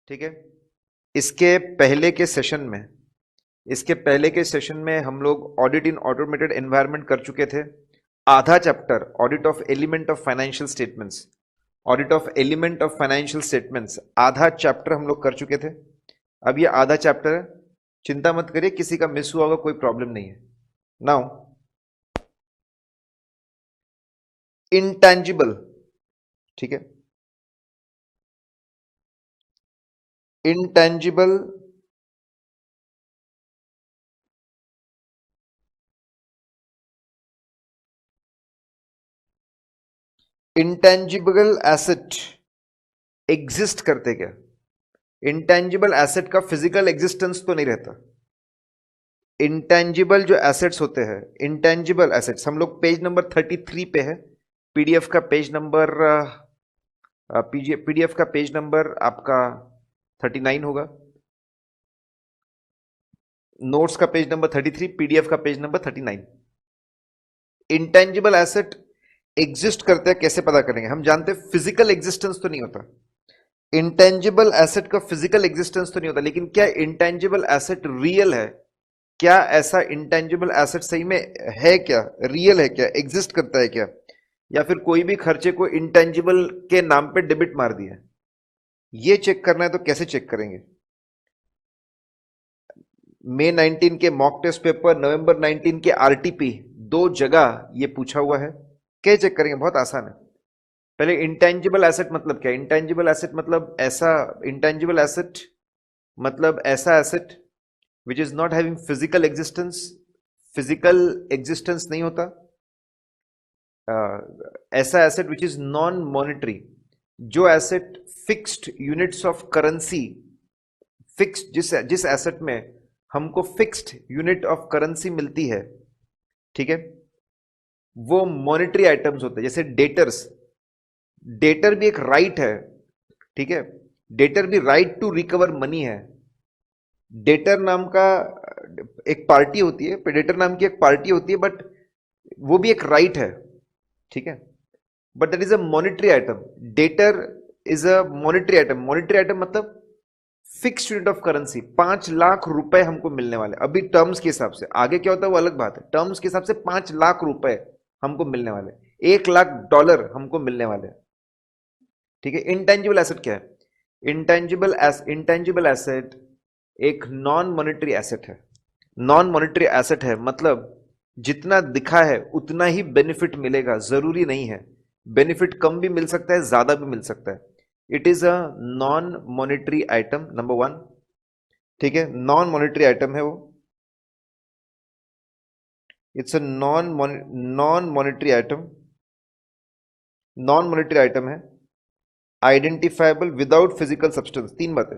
ठीक है। इसके पहले के सेशन में इसके पहले के सेशन में हम लोग ऑडिट इन ऑटोमेटेड एनवायरनमेंट कर चुके थे। आधा chapter audit of element of financial statements, audit of element of financial statements आधा चैप्टर हम लोग कर चुके थे। अब ये आधा चैप्टर है, चिंता मत करिए, किसी का मिस हुआ होगा कोई प्रॉब्लम नहीं है। नाउ इंटेंजिबल, ठीक है, इंटेंजिबल इंटेंजिबल एसेट एग्जिस्ट करते क्या? इंटेंजिबल एसेट का फिजिकल एग्जिस्टेंस तो नहीं रहता। इंटेंजिबल जो एसेट्स होते हैं, इंटेंजिबल एसेट्स, हम लोग पेज नंबर 33 पे है। पीडीएफ का पेज नंबर पीडीएफ का पेज नंबर आपका 39 होगा, नोट्स का पेज नंबर 33, पीडीएफ का page number 39। Intangible asset exist करते हैं, कैसे पता करेंगे? हम जानते हैं फिजिकल एग्जिस्टेंस तो नहीं होता, इंटेंजिबल एसेट का फिजिकल एग्जिस्टेंस तो नहीं होता, लेकिन क्या इंटेंजिबल एसेट रियल है? क्या ऐसा इंटेंजिबल एसेट सही में है? क्या रियल है? क्या एग्जिस्ट करता है क्या? या फिर कोई भी खर्चे को इंटेंजिबल के नाम पे डेबिट मार दिया? ये चेक करना है तो कैसे चेक करेंगे? मई 19 के मॉक टेस्ट पेपर, नवंबर 19 के आरटीपी, दो जगह ये पूछा हुआ है। क्या चेक करेंगे? बहुत आसान है। पहले इंटेंजिबल एसेट मतलब क्या? इंटेंजिबल एसेट मतलब ऐसा इंटेंजिबल एसेट मतलब ऐसा asset which is not having physical existence. Physical existence नहीं होता। ऐसा asset which is non monetary, जो asset fixed units of currency, fixed जिस एसेट में हमको फिक्स्ड यूनिट ऑफ करेंसी मिलती है, ठीक है, वो मॉनिटरी आइटम्स होते हैं। जैसे डेटर्स, डेटर भी एक राइट है, ठीक है, डेटर भी राइट टू रिकवर मनी है। डेटर नाम का एक पार्टी होती है, डेटर नाम की एक पार्टी होती है, बट वो भी एक राइट है, ठीक है, but that is a monetary item. Debtor is a monetary item. Monetary item मतलब fixed unit of currency, 5 lakh रुपए हमको मिलने वाले अभी टर्म्स के हिसाब से। आगे क्या होता है वो अलग बात है। टर्म्स के हिसाब से 5 लाख रुपए हमको मिलने वाले, $1 लाख हमको मिलने वाले, ठीक है। इंटेंजिबल एसेट क्या है? इंटेंजिबल एसेट एक नॉन मॉनिटरी एसेट है। नॉन मॉनिटरी एसेट है मतलब जितना दिखा है उतना ही बेनिफिट मिलेगा, जरूरी नहीं है। बेनिफिट कम भी मिल सकता है, ज्यादा भी मिल सकता है। It is a non monetary item, number 1, ठीक है, नॉन मॉनिटरी आइटम है वो। It's a non monetary item, non monetary item है, आइडेंटिफाइबल विदाउट फिजिकल सब्सटेंस। तीन बातें।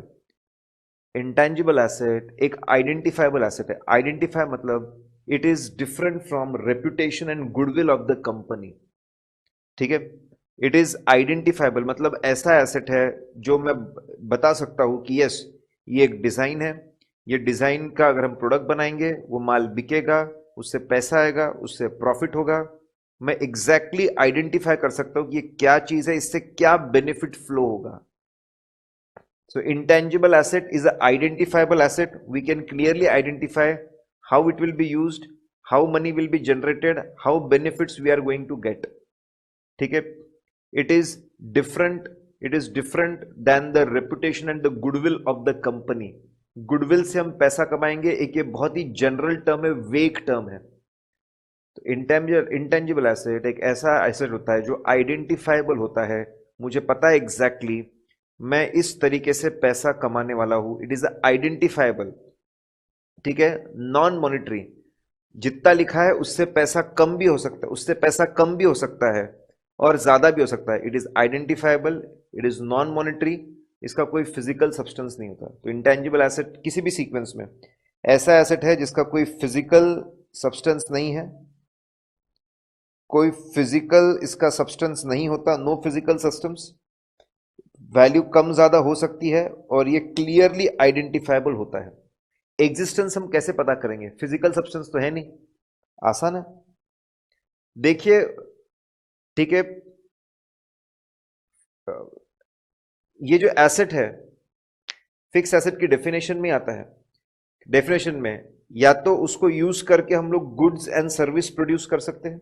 इंटेंजिबल एसेट एक आइडेंटिफाइबल एसेट है। आइडेंटिफाई मतलब it is different from reputation and goodwill of the company, ठीक है। इट इज आइडेंटिफाइबल मतलब ऐसा एसेट है जो मैं बता सकता हूं कि यस, ये एक डिजाइन है, ये डिजाइन का अगर हम प्रोडक्ट बनाएंगे वो माल बिकेगा, उससे पैसा आएगा, उससे प्रॉफिट होगा। मैं एग्जैक्टली आइडेंटिफाई कर सकता हूं कि ये क्या चीज है, इससे क्या बेनिफिट फ्लो होगा। So intangible asset is an identifiable asset. We can clearly identify how it will be used, how money will be generated, how benefits we are going to get. ठीक है? It is different. It is different than the reputation and the goodwill of the company. Goodwill से हम पैसा कमाएंगे, एक ये बहुत ही general term है, वेक टर्म है। तो इंटेंजिबल एसेट एक ऐसा एसेट होता है जो आइडेंटिफाइबल होता है। मुझे पता है एग्जैक्टली मैं इस तरीके से पैसा कमाने वाला हूं। इट इज आइडेंटिफाइबल, ठीक है, नॉन मॉनिटरी। जितना लिखा है उससे पैसा कम भी हो सकता है, उससे पैसा कम भी हो सकता है और ज्यादा भी हो सकता है। It is identifiable, it is non monetary, इसका कोई फिजिकल सब्सटेंस नहीं होता। तो इंटेंजिबल एसेट किसी भी सीक्वेंस में ऐसा एसेट है जिसका कोई फिजिकल सब्सटेंस नहीं है, कोई फिजिकल इसका सब्सटेंस नहीं होता, नो फिजिकल सब्सटेंस, वैल्यू कम ज्यादा हो सकती है और ये क्लियरली आइडेंटिफाइबल होता है। एग्जिस्टेंस हम कैसे पता करेंगे? फिजिकल सब्सटेंस तो है नहीं, आसान है। देखिए, ठीक है, ये जो एसेट है फिक्स एसेट की डेफिनेशन में आता है, डेफिनेशन में या तो उसको यूज करके हम लोग गुड्स एंड सर्विस प्रोड्यूस कर सकते हैं,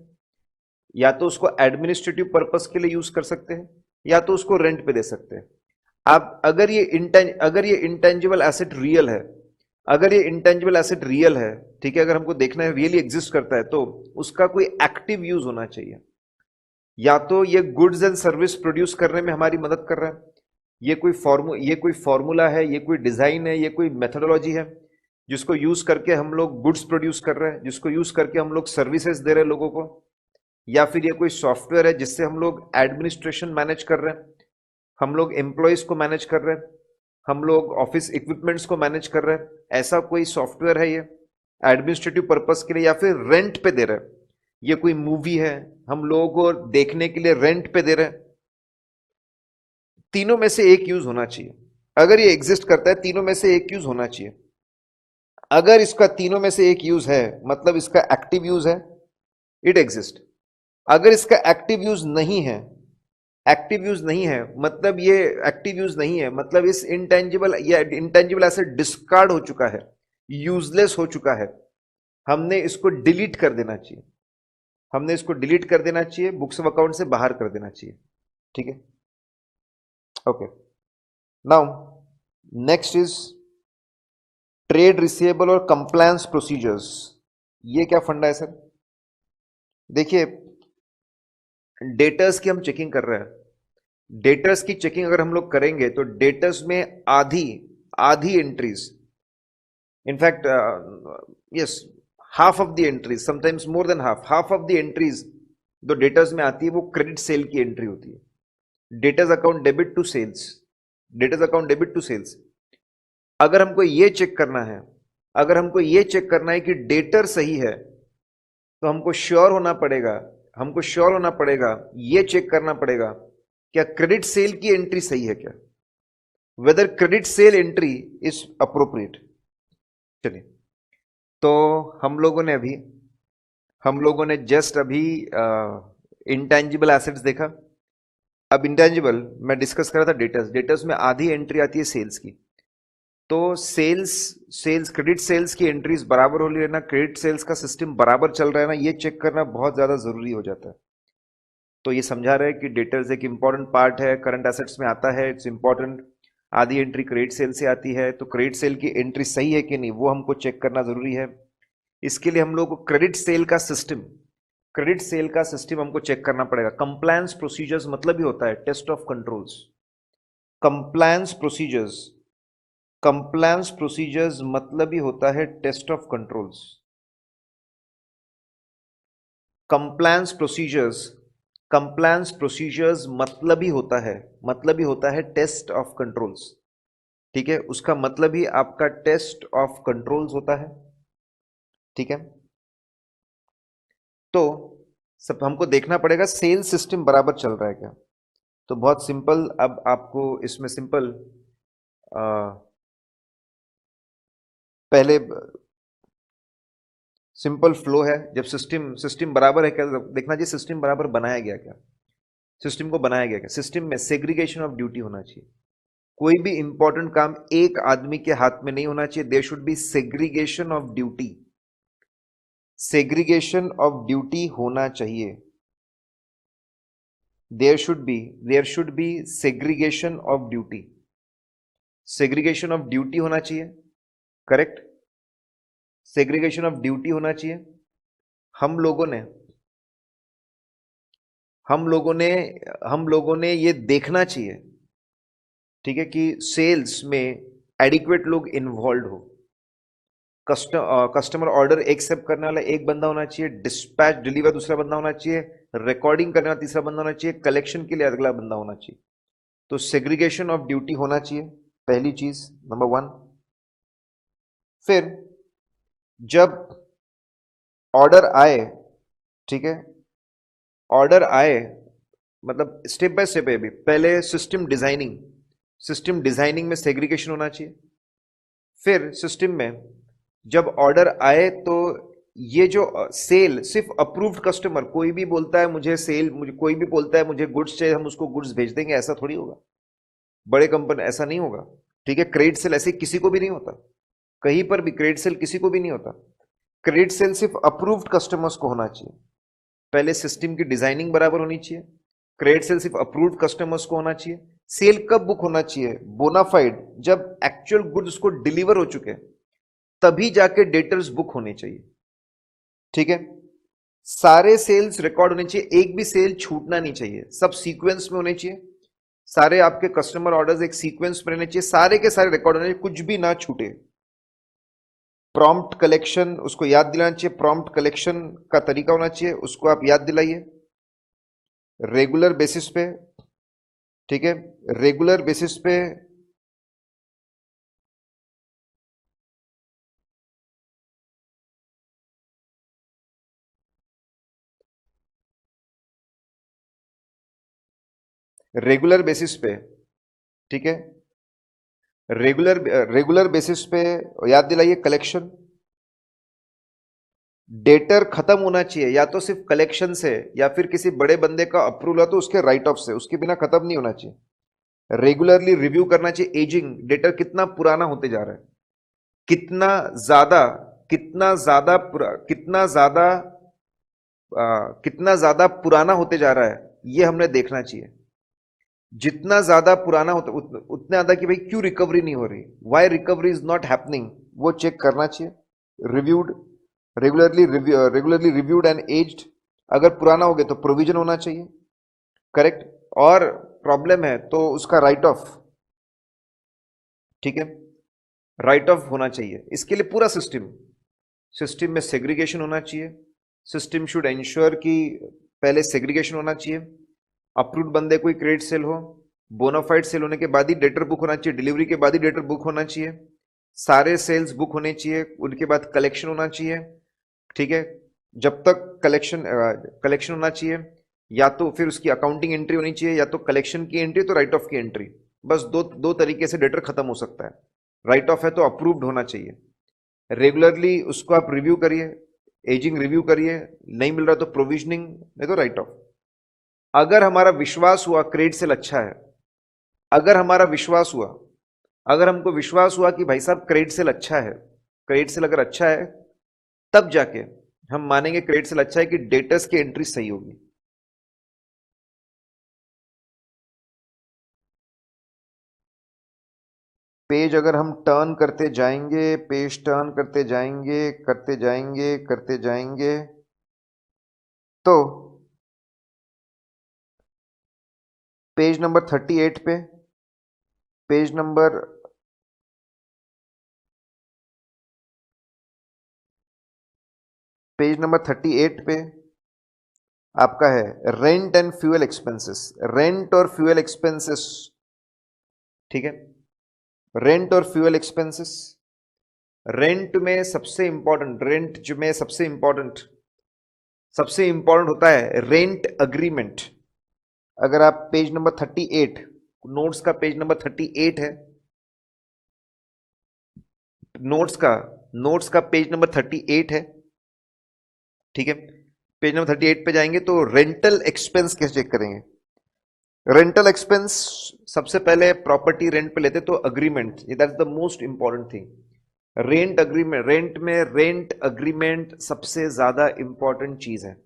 या तो उसको एडमिनिस्ट्रेटिव पर्पस के लिए यूज कर सकते हैं, या तो उसको रेंट पे दे सकते हैं। आप अगर ये इंटेंजिबल एसेट रियल है, अगर ये इंटेंजिबल एसेट रियल है, ठीक है, अगर हमको देखना है रियली एग्जिस्ट करता है, तो उसका कोई एक्टिव यूज होना चाहिए। या तो ये गुड्स एंड सर्विस प्रोड्यूस करने में हमारी मदद कर रहा है, ये कोई फॉर्मूला है, ये कोई डिजाइन है, ये कोई मेथोडोलॉजी है जिसको यूज करके हम लोग गुड्स प्रोड्यूस कर रहे हैं, जिसको यूज करके हम लोग सर्विसेज दे रहे हैं लोगों को, या फिर ये कोई सॉफ्टवेयर है जिससे हम लोग एडमिनिस्ट्रेशन मैनेज कर रहे हैं, हम लोग एम्प्लॉयज को मैनेज कर रहे हैं, हम लोग ऑफिस इक्विपमेंट्स को मैनेज कर रहे हैं, ऐसा कोई सॉफ्टवेयर है ये एडमिनिस्ट्रेटिव पर्पस के लिए, या फिर रेंट पे दे रहे हैं, ये कोई मूवी है हम लोगों को देखने के लिए रेंट पे दे रहे हैं। तीनों में से एक यूज होना चाहिए। अगर ये एग्जिस्ट करता है, तीनों में से एक यूज होना चाहिए। अगर इसका तीनों में से एक यूज है, मतलब इसका एक्टिव यूज है, इट एग्जिस्ट। अगर इसका एक्टिव यूज नहीं है, एक्टिव यूज नहीं है मतलब ये एक्टिव यूज नहीं है मतलब इस इंटेंजिबल या इंटेंजिबल एसेट डिस्कार्ड हो चुका है, यूजलेस हो चुका है, हमने इसको डिलीट कर देना चाहिए, हमने इसको डिलीट कर देना चाहिए, बुक्स ऑफ अकाउंट से बाहर कर देना चाहिए। ठीक है, okay. Now next is trade receivable और कंप्लायंस प्रोसीजर्स। ये क्या फंडा है सर? देखिए, डेटर्स की हम चेकिंग कर रहे हैं, डेटर्स की चेकिंग अगर हम लोग करेंगे तो डेटर्स में आधी आधी entries, in fact yes, half of the entries, sometimes more than half of the entries जो डेटर्स में आती है वो क्रेडिट सेल की एंट्री होती है। Debtors account debit to sales, debtors account debit to sales. अगर हमको ये चेक करना है, अगर हमको ये चेक करना है कि डेटर सही है, तो हमको श्योर होना पड़ेगा, हमको श्योर होना पड़ेगा, ये चेक करना पड़ेगा क्या क्रेडिट सेल की एंट्री सही है क्या, whether credit sale entry is appropriate. चलिए, तो हम लोगों ने जस्ट अभी इंटेंजिबल एसेट्स देखा। अब इंटेंजिबल मैं डिस्कस कर रहा था डेटर्स, डेटर्स में आधी एंट्री आती है सेल्स की, तो सेल्स क्रेडिट सेल्स की एंट्रीज बराबर हो रही है ना, क्रेडिट सेल्स का सिस्टम बराबर चल रहा है ना, ये चेक करना बहुत ज्यादा जरूरी हो जाता है। तो ये समझा रहे हैं कि डेटर्स एक इंपॉर्टेंट पार्ट है, करंट एसेट्स में आता है, इट्स इंपॉर्टेंट। आधी एंट्री क्रेडिट सेल से आती है, तो क्रेडिट सेल की एंट्री सही है कि नहीं वो हमको चेक करना जरूरी है। इसके लिए हम लोग को क्रेडिट सेल का सिस्टम, क्रेडिट सेल का सिस्टम हमको चेक करना पड़ेगा। कंप्लायंस प्रोसीजर्स मतलब ही होता है test of controls. Compliance procedures, compliance procedures मतलब ही होता है test of controls. Compliance procedures, compliance procedures मतलब ही होता है टेस्ट ऑफ कंट्रोल्स। ठीक है, उसका मतलब ही आपका टेस्ट ऑफ कंट्रोल्स होता है। ठीक है, तो सब हमको देखना पड़ेगा सेल सिस्टम बराबर चल रहा है क्या। तो बहुत सिंपल, अब आपको इसमें सिंपल पहले सिंपल फ्लो है। जब सिस्टम सिस्टम बराबर है क्या, देखना चाहिए सिस्टम बराबर बनाया गया क्या, सिस्टम को बनाया गया क्या। सिस्टम में सेग्रीगेशन ऑफ ड्यूटी होना चाहिए, कोई भी इंपॉर्टेंट काम एक आदमी के हाथ में नहीं होना चाहिए। There should be segregation of duty, segregation of duty होना चाहिए। There should be segregation of duty, segregation of duty होना चाहिए, करेक्ट, सेग्रीगेशन ऑफ ड्यूटी होना चाहिए। हम लोगों ने हम लोगों ने हम लोगों ने ये देखना चाहिए, ठीक है, कि सेल्स में एडिक्वेट लोग इन्वॉल्व हो। कस्टमर ऑर्डर एक्सेप्ट करने वाला एक बंदा होना चाहिए, डिस्पैच डिलीवर दूसरा बंदा होना चाहिए, रिकॉर्डिंग करने वाला तीसरा बंदा होना चाहिए, कलेक्शन के लिए अगला बंदा होना चाहिए। तो सेग्रीगेशन ऑफ ड्यूटी होना चाहिए, पहली चीज, नंबर 1। फिर जब ऑर्डर आए, ठीक है, ऑर्डर आए मतलब स्टेप बाय स्टेप है। अभी पहले सिस्टम डिजाइनिंग, सिस्टम डिजाइनिंग में सेग्रीगेशन होना चाहिए। फिर सिस्टम में जब ऑर्डर आए तो ये जो सेल सिर्फ अप्रूव्ड कस्टमर, कोई भी बोलता है मुझे सेल, मुझे कोई भी बोलता है मुझे गुड्स चाहिए, हम उसको गुड्स भेज देंगे, ऐसा थोड़ी होगा। बड़े कंपनी ऐसा नहीं होगा, ठीक है, क्रेडिट सेल ऐसे किसी को भी नहीं होता, कहीं पर भी क्रेडिट सेल किसी को भी नहीं होता। क्रेडिट सेल सिर्फ अप्रूव्ड कस्टमर्स को होना चाहिए। पहले सिस्टम की डिजाइनिंग बराबर होनी चाहिए। क्रेडिट सेल सिर्फ अप्रूव्ड कस्टमर्स को होना चाहिए। सेल कब बुक होना चाहिए? बोनाफाइड, जब एक्चुअल गुड्स को डिलीवर हो चुके हैं तभी जाके डेटर्स बुक होने चाहिए। ठीक है, सारे सेल्स रिकॉर्ड होने चाहिए, एक भी सेल छूटना नहीं चाहिए, सब सीक्वेंस में होने चाहिए। सारे आपके कस्टमर ऑर्डर्स एक सीक्वेंस में रहने चाहिए, सारे के सारे रिकॉर्ड होने चाहिए, कुछ भी ना छूटे। प्रॉम्प्ट कलेक्शन, उसको याद दिलाना चाहिए, प्रॉम्प्ट कलेक्शन का तरीका होना चाहिए, उसको आप याद दिलाइए रेगुलर बेसिस पे। ठीक है, रेगुलर बेसिस पे रेगुलर बेसिस पे ठीक है, रेगुलर बेसिस पे याद दिलाइए कलेक्शन। डेटर खत्म होना चाहिए, या तो सिर्फ कलेक्शन से या फिर किसी बड़े बंदे का अप्रूवल हो तो उसके राइट ऑफ से, उसके बिना खत्म नहीं होना चाहिए। रेगुलरली रिव्यू करना चाहिए एजिंग, डेटर कितना पुराना होते जा रहा है, कितना ज्यादा कितना ज्यादा कितना ज्यादा कितना ज्यादा पुराना होते जा रहा है, ये हमने देखना चाहिए। जितना ज्यादा पुराना होता उतना ज्यादा कि भाई क्यों रिकवरी नहीं हो रही, why recovery is not happening, वो चेक करना चाहिए। Reviewed, regularly reviewed and aged. अगर पुराना हो गया तो प्रोविजन होना चाहिए, करेक्ट। और प्रॉब्लम है तो उसका राइट ऑफ, ठीक है, राइट ऑफ होना चाहिए। इसके लिए पूरा सिस्टम में सेग्रीगेशन होना चाहिए। सिस्टम शुड एंश्योर कि पहले सेग्रीगेशन होना चाहिए, अप्रूव्ड बंदे कोई क्रेडिट सेल हो, बोनाफाइड सेल होने के बाद ही डेटर बुक होना चाहिए, डिलीवरी के बाद ही डेटर बुक होना चाहिए, सारे सेल्स बुक होने चाहिए, उनके बाद कलेक्शन होना चाहिए। ठीक है, जब तक कलेक्शन होना चाहिए, या तो फिर उसकी अकाउंटिंग एंट्री होनी चाहिए, या तो कलेक्शन की एंट्री तो राइट ऑफ की एंट्री। बस दो तरीके से डेटर खत्म हो सकता है। राइट ऑफ है तो अप्रूव्ड होना चाहिए। रेगुलरली उसको आप रिव्यू करिए, एजिंग रिव्यू करिए, नहीं मिल रहा तो प्रोविजनिंग, नहीं तो राइट ऑफ। अगर हमारा विश्वास हुआ क्रेडिट सेल अच्छा है, अगर हमारा विश्वास हुआ, अगर हमको विश्वास हुआ कि भाई साहब क्रेडिट सेल अच्छा है, क्रेडिट सेल अगर अच्छा है तब जाके हम मानेंगे क्रेडिट सेल अच्छा है कि डेटर्स की एंट्री सही होगी। पेज अगर हम टर्न करते जाएंगे, पेज टर्न करते जाएंगे तो पेज नंबर 38 पे, पेज नंबर पेज नंबर 38 पे आपका है rent and fuel expenses, rent और फ्यूल एक्सपेंसेस। ठीक है, रेंट और फ्यूल एक्सपेंसेस। रेंट में सबसे इंपॉर्टेंट, सबसे इंपॉर्टेंट होता है रेंट अग्रीमेंट। अगर आप पेज नंबर 38, नोट्स का पेज नंबर 38 है, नोट्स का नोट्स का पेज नंबर 38 है, ठीक है, पेज नंबर 38 पे जाएंगे तो रेंटल एक्सपेंस कैसे चेक करेंगे? रेंटल एक्सपेंस सबसे पहले प्रॉपर्टी रेंट पे लेते तो agreement, that's the most important thing. Rent agreement, rent में रेंट अग्रीमेंट सबसे ज्यादा इंपॉर्टेंट चीज है।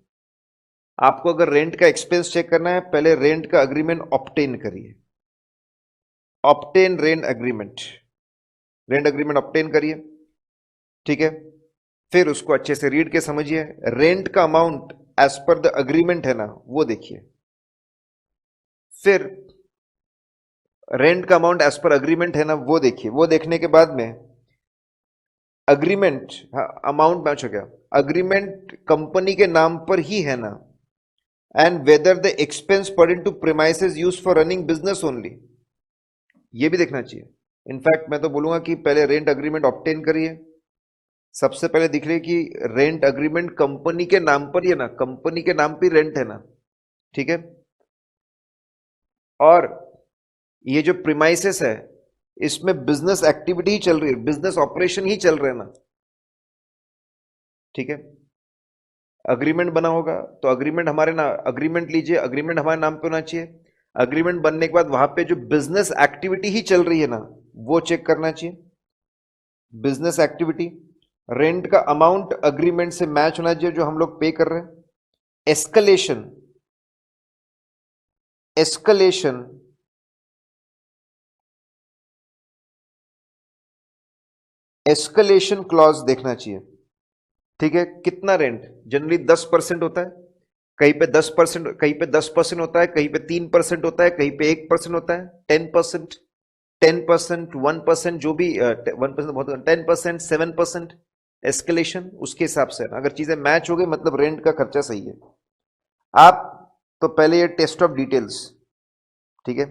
आपको अगर रेंट का एक्सपेंस चेक करना है, पहले रेंट का अग्रीमेंट ऑब्टेन करिए, ऑब्टेन रेंट अग्रीमेंट ऑब्टेन करिए, ठीक है। फिर उसको अच्छे से रीड के समझिए, रेंट का amount as per the agreement है ना, वो देखिए। फिर रेंट का अमाउंट एज पर अग्रीमेंट है ना, वो देखिए। वो देखने के बाद में अग्रीमेंट, अमाउंट मैच हो गया, अग्रीमेंट कंपनी के नाम पर ही है ना, एंड वेदर द एक्सपेंस पर in to premises use for running business only, ये भी देखना चाहिए। इनफैक्ट मैं तो बोलूंगा कि पहले रेंट अग्रीमेंट ऑब्टेन करिए, सबसे पहले दिख रही है कि रेंट अग्रीमेंट कंपनी के नाम पर ही है ना, कंपनी के नाम पर रेंट है ना, ठीक है। और ये जो प्रीमाइसेस है इसमें बिजनेस एक्टिविटी ही चल रही है, बिजनेस ऑपरेशन ही चल रहे हैं ना, ठीक है। अग्रीमेंट बना होगा तो अग्रीमेंट हमारे ना, अग्रीमेंट लीजिए, अग्रीमेंट हमारे नाम पे होना चाहिए। अग्रीमेंट बनने के बाद वहां पे जो बिजनेस एक्टिविटी ही चल रही है ना, वो चेक करना चाहिए। बिजनेस एक्टिविटी, रेंट का अमाउंट अग्रीमेंट से मैच होना चाहिए जो हम लोग पे कर रहे हैं। एस्कलेशन, एस्कलेशन एस्कलेशन क्लॉज देखना चाहिए। ठीक है, कितना रेंट, जनरली 10% होता है, कहीं पे 10%, कहीं पे 10% होता है, कहीं पे 3% होता है, कहीं पे 1% होता है, 10%, 10%, 1%, जो भी 1% बहुत, 10%, 7% एस्केलेशन, उसके हिसाब से अगर चीजें मैच हो गई मतलब रेंट का खर्चा सही है। आप तो पहले ये टेस्ट ऑफ डिटेल्स, ठीक है,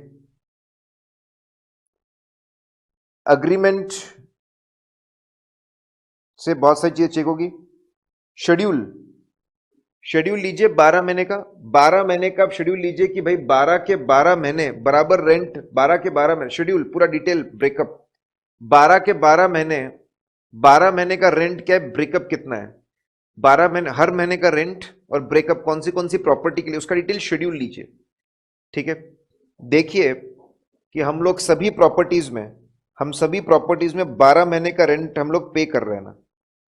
अग्रीमेंट से बहुत सारी चीजें चेक होगी। शेड्यूल, शेड्यूल लीजिए 12 महीने का, 12 महीने का आप शेड्यूल लीजिए कि भाई 12 के 12 महीने बराबर रेंट, 12 के 12 महीने शेड्यूल पूरा डिटेल ब्रेकअप, 12 के 12 महीने, 12 महीने का रेंट क्या है, ब्रेकअप कितना है, 12 महीने, हर महीने का रेंट और ब्रेकअप कौन सी प्रॉपर्टी के लिए, उसका डिटेल शेड्यूल लीजिए। ठीक है, देखिए कि हम लोग सभी प्रॉपर्टीज में, हम सभी प्रॉपर्टीज में 12 महीने का रेंट हम लोग पे कर रहे हैं ना।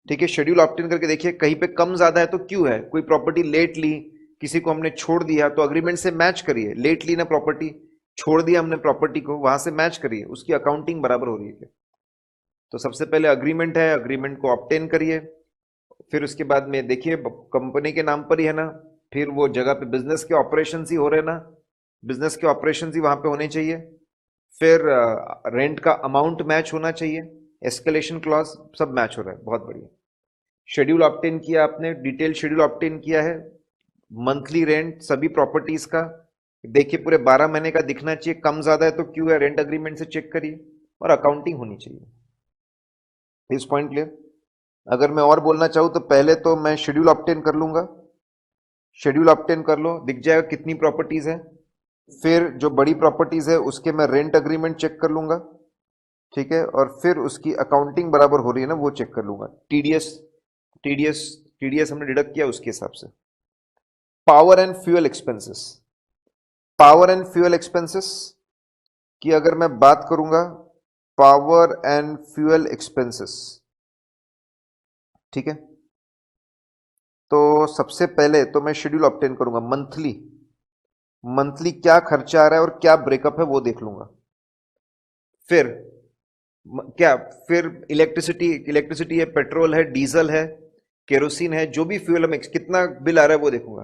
ठीक है, शेड्यूल ऑप्टेन करके देखिए, कहीं पे कम ज्यादा है तो क्यों है, कोई प्रॉपर्टी लेट ली, किसी को हमने छोड़ दिया, तो अग्रीमेंट से मैच करिए, लेट ली ना प्रॉपर्टी, छोड़ दिया हमने प्रॉपर्टी को, वहां से मैच करिए, उसकी अकाउंटिंग बराबर हो रही है। तो सबसे पहले अग्रीमेंट है, अग्रीमेंट को ऑप्टेन करिए, फिर उसके बाद में देखिए कंपनी के नाम पर ही है ना, फिर वो जगह पे बिजनेस के ऑपरेशन ही हो रहे ना, बिजनेस के ऑपरेशन ही वहां पे होने चाहिए, फिर रेंट का अमाउंट मैच होना चाहिए, एस्केलेशन क्लॉज सब मैच हो रहा है, बहुत बढ़िया। शेड्यूल ऑप्टेन किया आपने, डिटेल शेड्यूल ऑप्टेन किया है, मंथली रेंट सभी प्रॉपर्टीज का, देखिए पूरे 12 महीने का दिखना चाहिए, कम ज्यादा है तो क्यों है, रेंट अग्रीमेंट से चेक करिए, और अकाउंटिंग होनी चाहिए। इस पॉइंट क्लियर। अगर मैं और बोलना चाहूँ तो पहले तो मैं शेड्यूल ऑप्टेन कर लूंगा, शेड्यूल ऑप्टेन कर लो, दिख जाएगा कितनी प्रॉपर्टीज है, फिर जो बड़ी प्रॉपर्टीज है उसके मैं रेंट अग्रीमेंट चेक कर लूंगा, ठीक है, और फिर उसकी अकाउंटिंग बराबर हो रही है ना वो चेक कर लूंगा, टीडीएस, टीडीएस टीडीएस हमने डिडक्ट किया उसके हिसाब से। Power and fuel expenses, power and fuel expenses की अगर मैं बात करूंगा, पावर एंड फ्यूल एक्सपेंसेस, ठीक है, तो सबसे पहले तो मैं शेड्यूल ऑब्टेन करूंगा, मंथली, मंथली क्या खर्चा आ रहा है और क्या ब्रेकअप है वो देख लूंगा। फिर क्या, फिर इलेक्ट्रिसिटी, इलेक्ट्रिसिटी है, पेट्रोल है, डीजल है, केरोसिन है, जो भी फ्यूल में कितना बिल आ रहा है वो देखूंगा,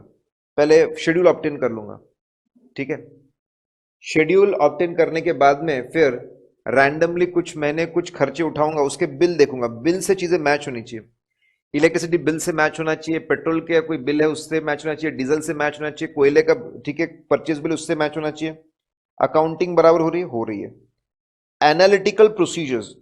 पहले शेड्यूल ऑब्टेन कर लूंगा। ठीक है, शेड्यूल ऑब्टेन करने के बाद में फिर रैंडमली कुछ महीने कुछ खर्चे उठाऊंगा, उसके बिल देखूंगा, बिल से चीजें मैच होनी चाहिए, इलेक्ट्रिसिटी बिल से मैच होना चाहिए, पेट्रोल के कोई बिल है उससे मैच होना चाहिए, डीजल से मैच होना चाहिए, कोयले का, ठीक है, परचेज बिल उससे मैच होना चाहिए, अकाउंटिंग बराबर हो रही है, हो रही है। Analytical procedures,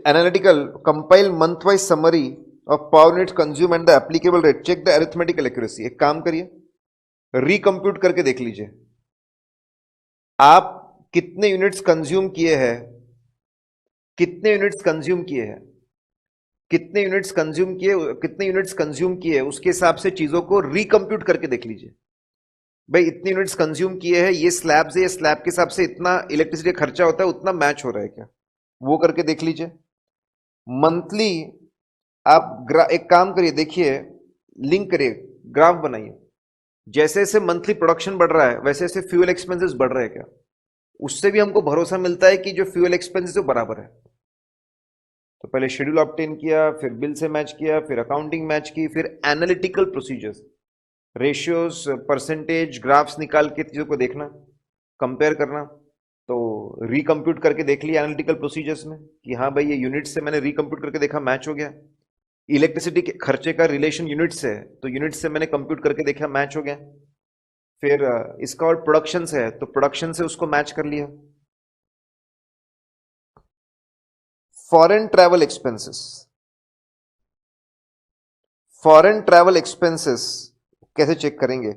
analytical compile month wise summary of power units consume and the applicable rate, check the arithmetical accuracy. एक काम करिए, रिकंप्यूट करके देख लीजिए आप कितने यूनिट्स कंज्यूम किए हैं, कितने यूनिट्स कंज्यूम किए हैं, कितने यूनिट्स कंज्यूम किए, कितने यूनिट्स कंज्यूम किए, उसके हिसाब से चीजों को रिकंप्यूट करके देख लीजिए, भाई इतने यूनिट्स कंज्यूम किए हैं, ये स्लैब से, ये स्लैब के हिसाब से इतना इलेक्ट्रिसिटी खर्चा होता है, उतना मैच हो रहा है क्या, वो करके देख लीजिए। मंथली आप एक काम करिए, देखिए, लिंक करिए, ग्राफ बनाइए, जैसे जैसे मंथली प्रोडक्शन बढ़ रहा है वैसे वैसे फ्यूल एक्सपेंसेस बढ़ रहे हैं क्या, उससे भी हमको भरोसा मिलता है कि जो फ्यूल एक्सपेंसेस वो बराबर है। तो पहले शेड्यूल ऑब्टेन किया, फिर बिल से मैच किया, फिर अकाउंटिंग मैच की, फिर analytical procedures, ratios, percentage, graphs निकाल के चीजों को देखना, कंपेयर करना, तो रिकम्प्यूट करके देख लिया एनालिटिकल प्रोसीजर्स में कि हाँ भाई ये यूनिट से मैंने रिकम्प्यूट करके देखा मैच हो गया, इलेक्ट्रिसिटी के खर्चे का रिलेशन यूनिट से है तो यूनिट से मैंने कंप्यूट करके देखा मैच हो गया, फिर इसका और प्रोडक्शन से है तो प्रोडक्शन से उसको मैच कर लिया। Foreign travel expenses, foreign travel expenses कैसे चेक करेंगे,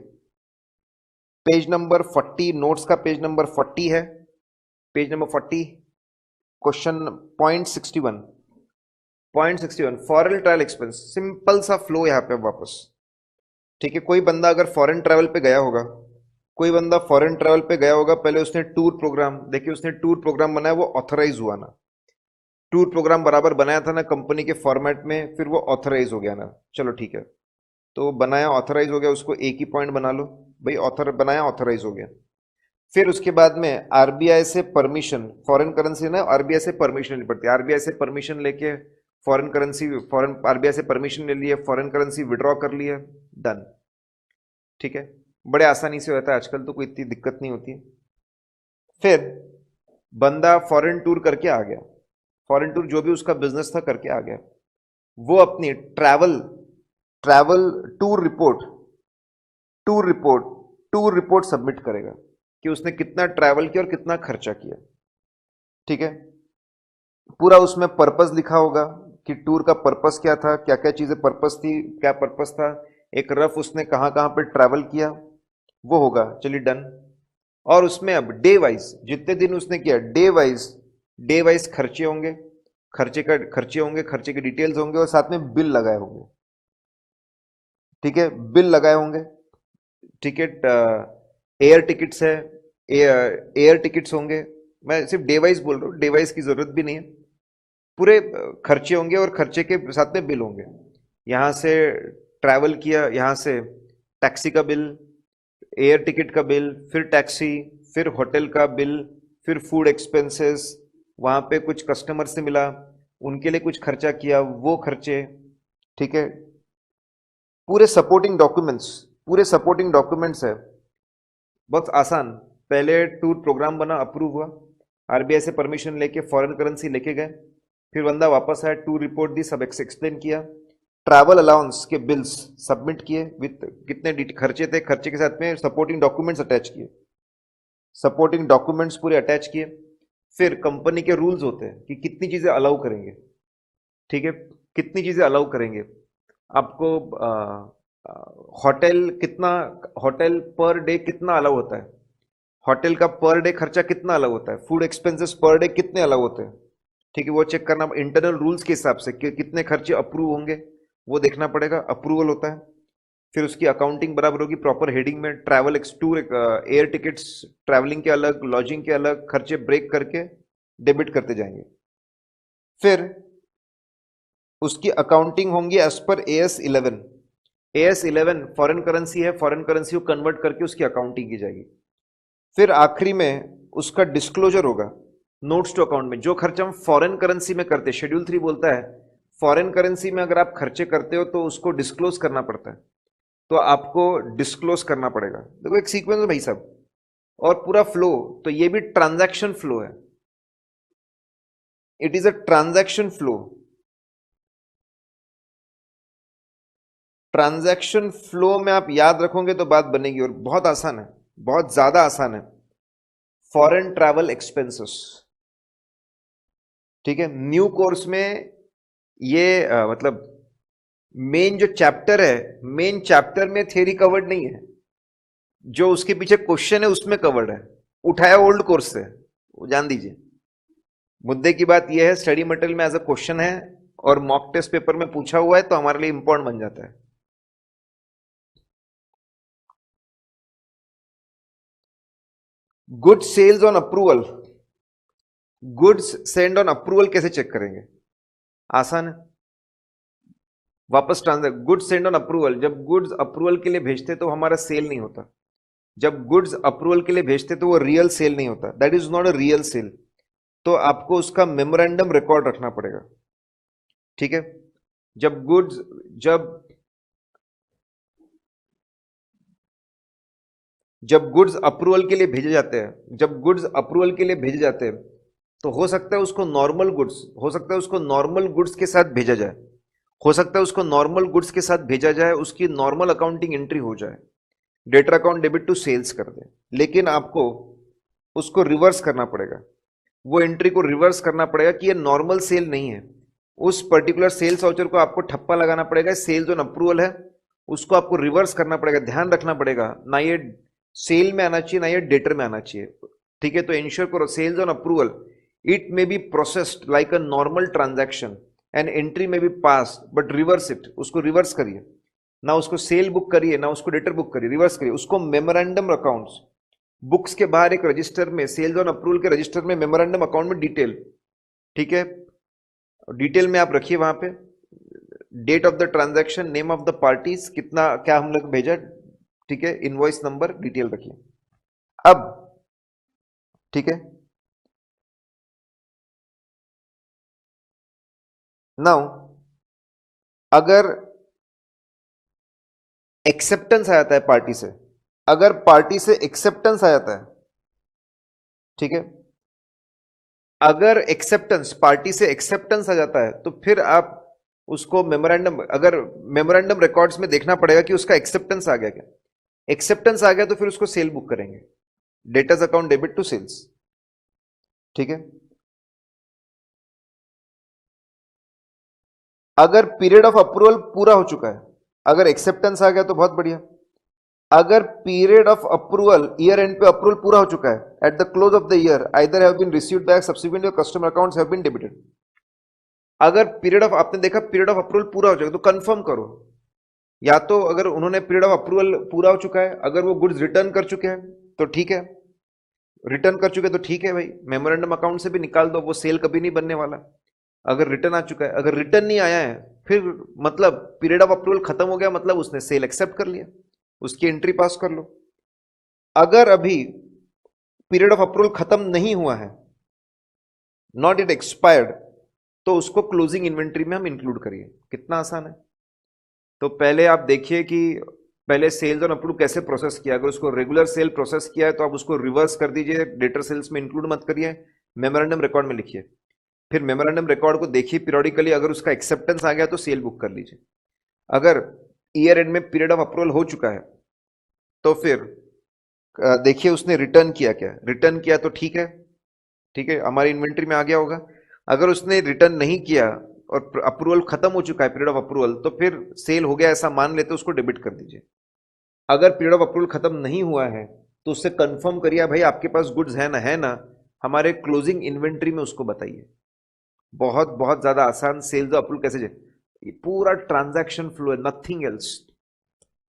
पेज नंबर 40, नोट्स का पेज नंबर 40 है, page number 40, question point 61, foreign travel expense, simple सा फ्लो यहां पे वापस। ठीक है, कोई बंदा अगर फॉरेन ट्रैवल पे गया होगा कोई बंदा फॉरेन ट्रैवल पे गया होगा, पहले उसने टूर प्रोग्राम, देखिए उसने टूर प्रोग्राम बनाया, वो ऑथराइज हुआ ना, टूर प्रोग्राम बराबर बनाया था ना कंपनी के फॉर्मेट में, फिर वो ऑथराइज हो गया ना, चलो ठीक है, तो बनाया ऑथराइज हो गया, उसको एक ही पॉइंट बना लो भाई, ऑथर बनाया ऑथराइज हो गया। फिर उसके बाद में आरबीआई से परमिशन, फॉरेन करेंसी ना आरबीआई से परमिशन लेनी पड़ती है, आरबीआई से परमिशन लेके फॉरेन करेंसी, फॉरेन आरबीआई से परमिशन ले लिए, फॉरेन करेंसी विड्रॉ कर लिए, डन, ठीक है, बड़े आसानी से होता है आजकल, तो कोई इतनी दिक्कत नहीं होती है। फिर बंदा फॉरेन टूर करके आ गया, फॉरेन टूर जो भी उसका बिजनेस था करके आ गया, वो अपनी travel travel tour report tour report tour report submit करेगा कि उसने कितना ट्रैवल किया और कितना खर्चा किया, ठीक है, पूरा उसमें पर्पस लिखा होगा कि टूर का पर्पस क्या था, क्या क्या चीजें पर्पस थी, क्या पर्पस था, एक रफ उसने कहाँ कहाँ पे ट्रैवल किया, वो होगा, चलिए डन। और उसमें अब डे वाइज जितने दिन उसने किया, डे वाइज खर्चे होंगे, खर्चे होंगे, खर्चे के डिटेल्स होंगे, और साथ में बिल लगाए होंगे, ठीक है, बिल लगाए होंगे, टिकट, एयर टिकट्स है, एयर टिकट्स होंगे, मैं सिर्फ डे वाइज बोल रहा हूँ, डे वाइज की जरूरत भी नहीं है, पूरे खर्चे होंगे, और खर्चे के साथ में बिल होंगे, यहाँ से ट्रैवल किया, यहाँ से टैक्सी का बिल, एयर टिकट का बिल, फिर टैक्सी, फिर होटल का बिल, फिर फूड एक्सपेंसेस, वहाँ पे कुछ कस्टमर से मिला, उनके लिए कुछ खर्चा किया, वो खर्चे, ठीक है, पूरे सपोर्टिंग डॉक्यूमेंट्स, पूरे सपोर्टिंग डॉक्यूमेंट्स है, बहुत आसान। पहले टूर प्रोग्राम बना, अप्रूव हुआ, आरबीआई से परमिशन लेके फॉरेन करेंसी लेके गए, फिर बंदा वापस आया, टूर रिपोर्ट दी, सब एक्सप्लेन किया, ट्रैवल अलाउंस के बिल्स सबमिट किए विथ कितने खर्चे थे, खर्चे के साथ में सपोर्टिंग डॉक्यूमेंट्स अटैच किए, सपोर्टिंग डॉक्यूमेंट्स पूरे अटैच किए। फिर कंपनी के रूल्स होते हैं कि कितनी चीजें अलाउ करेंगे, ठीक है, कितनी चीजें अलाउ करेंगे आपको, होटल कितना, होटल पर डे कितना अलाउ होता है, होटल का पर डे खर्चा कितना अलग होता है, फूड एक्सपेंसेस पर डे कितने अलग होते हैं, ठीक है, वो चेक करना इंटरनल रूल्स के हिसाब से कि कितने खर्चे अप्रूव होंगे, वो देखना पड़ेगा, अप्रूवल होता है। फिर उसकी अकाउंटिंग बराबर होगी, प्रॉपर हेडिंग में, travel tour, air tickets, travelling के अलग, लॉजिंग के अलग, खर्चे ब्रेक करके डेबिट करते जाएंगे। फिर उसकी अकाउंटिंग होंगी as per AS11, AS11 foreign currency है, फॉरेन करेंसी को कन्वर्ट करके उसकी अकाउंटिंग की जाएगी। फिर आखिरी में उसका डिस्क्लोजर होगा नोट्स टू अकाउंट में, जो खर्चा हम फॉरेन करेंसी में करते हैं, शेड्यूल 3 बोलता है फॉरेन करेंसी में अगर आप खर्चे करते हो तो उसको डिस्क्लोज करना पड़ता है, तो आपको डिस्क्लोज करना पड़ेगा। देखो एक सीक्वेंस है भाई साहब, और पूरा फ्लो, तो ये भी ट्रांजैक्शन फ्लो है, it is a transaction flow, transaction flow में आप याद रखोगे तो बात बनेगी, और बहुत आसान है, बहुत ज्यादा आसान है, फॉरेन ट्रैवल एक्सपेंसेस, ठीक है, न्यू कोर्स में ये मतलब मेन जो चैप्टर है, मेन चैप्टर में थ्योरी कवर्ड नहीं है, जो उसके पीछे क्वेश्चन है उसमें कवर्ड है, उठाया ओल्ड कोर्स से, वो जान दीजिए। मुद्दे की बात यह है, स्टडी मटेरियल में एज अ क्वेश्चन है और मॉक टेस्ट पेपर में पूछा हुआ है, तो हमारे लिए इंपॉर्टेंट बन जाता है। Good sales on approval, goods send on approval कैसे चेक करेंगे, आसान है, वापस transfer, goods send on approval, जब गुड्स अप्रूवल के लिए भेजते तो हमारा सेल नहीं होता, जब गुड्स अप्रूवल के लिए भेजते तो वो रियल सेल नहीं होता, that is not a real sale, तो आपको उसका मेमोरेंडम रिकॉर्ड रखना पड़ेगा, ठीक है, जब गुड्स, जब गुड्स अप्रूवल के लिए भेजे जाते हैं, जब गुड्स अप्रूवल के लिए भेजे जाते हैं, तो हो सकता है उसको नॉर्मल गुड्स, हो सकता है उसको नॉर्मल गुड्स के साथ भेजा जाए, हो सकता है उसको नॉर्मल गुड्स के साथ भेजा जाए, उसकी नॉर्मल अकाउंटिंग एंट्री हो जाए, debtor account debit to sales कर दे, लेकिन आपको उसको रिवर्स करना पड़ेगा, वो एंट्री को रिवर्स करना पड़ेगा कि ये नॉर्मल सेल नहीं है, उस पर्टिकुलर सेल्स वाउचर को आपको ठप्पा लगाना पड़ेगा, सेल्स ऑन अप्रूवल है, उसको आपको रिवर्स करना पड़ेगा, ध्यान रखना पड़ेगा, ना ये सेल में आना चाहिए ना ये डेटर में आना चाहिए, ठीक है, तो इंश्योर करो sales on approval, it may be processed like a normal transaction, an entry may be pass but reverse it, उसको रिवर्स करिए, ना उसको सेल बुक करिए ना उसको डेटर बुक करिए, रिवर्स करिए, उसको मेमोरेंडम अकाउंट्स, बुक्स के बाहर एक रजिस्टर में, सेल्स ऑन अप्रूवल के रजिस्टर में मेमोरेंडम अकाउंट में डिटेल, ठीक है, डिटेल में आप रखिए वहां पे date of the transaction, name of the parties, कितना क्या हम लोग भेजा, ठीक है, इनवॉइस नंबर, डिटेल रखिए। अब ठीक है, नाउ अगर एक्सेप्टेंस आ जाता है पार्टी से, अगर पार्टी से एक्सेप्टेंस आ जाता है, ठीक है, अगर एक्सेप्टेंस, पार्टी से एक्सेप्टेंस आ जाता है तो फिर आप उसको मेमोरेंडम, अगर मेमोरेंडम रिकॉर्ड्स में देखना पड़ेगा कि उसका एक्सेप्टेंस आ गया क्या, एक्सेप्टेंस आ गया तो फिर उसको सेल बुक करेंगे, debtors account debit to sales, ठीक है। अगर पीरियड ऑफ अप्रूवल पूरा हो चुका है, अगर एक्सेप्टेंस आ गया तो बहुत बढ़िया, अगर period of approval year end पे अप्रूवल पूरा हो चुका है, at the close of the year either have been received back subsequent your customer accounts have been debited, अगर पीरियड ऑफ, आपने देखा पीरियड ऑफ अप्रूवल पूरा हो जाएगा तो कंफर्म करो, या तो अगर उन्होंने पीरियड ऑफ अप्रूवल पूरा हो चुका है, अगर वो गुड्स रिटर्न कर चुके हैं तो ठीक है, रिटर्न कर चुके तो ठीक है भाई, मेमोरेंडम अकाउंट से भी निकाल दो, वो सेल कभी नहीं बनने वाला। अगर रिटर्न आ चुका है, अगर रिटर्न नहीं आया है, फिर मतलब पीरियड ऑफ अप्रूवल खत्म हो गया, मतलब उसने सेल एक्सेप्ट कर लिया, उसकी एंट्री पास कर लो। अगर अभी पीरियड ऑफ अप्रूवल खत्म नहीं हुआ है, नॉट इट एक्सपायर्ड, तो उसको क्लोजिंग इन्वेंट्री में हम इंक्लूड करिए। कितना आसान है। तो पहले आप देखिए कि पहले सेल्स और अप्रूव कैसे प्रोसेस किया, अगर उसको रेगुलर सेल प्रोसेस किया है तो आप उसको रिवर्स कर दीजिए, डेटर सेल्स में इंक्लूड मत करिए, मेमोरेंडम रिकॉर्ड में लिखिए, फिर मेमोरेंडम रिकॉर्ड को देखिए पीरियोडिकली, अगर उसका एक्सेप्टेंस आ गया तो सेल बुक कर लीजिए। अगर ईयर एंड में पीरियड ऑफ अप्रूवल हो चुका है तो फिर देखिए उसने रिटर्न किया क्या, रिटर्न किया तो ठीक है, ठीक है, हमारी इन्वेंट्री में आ गया होगा। अगर उसने रिटर्न नहीं किया और अप्रूवल खत्म हो चुका है, पीरियड ऑफ अप्रूवल, तो फिर सेल हो गया ऐसा मान लेते, उसको डेबिट कर दीजिए। अगर पीरियड ऑफ अप्रूवल खत्म नहीं हुआ है तो उससे कंफर्म करिए भाई आपके पास गुड्स है ना, हमारे क्लोजिंग इन्वेंट्री में उसको बताइए। बहुत बहुत ज्यादा आसान, सेल्स अप्रूवल कैसे ये पूरा ट्रांजैक्शन फ्लो है, नथिंग एल्स,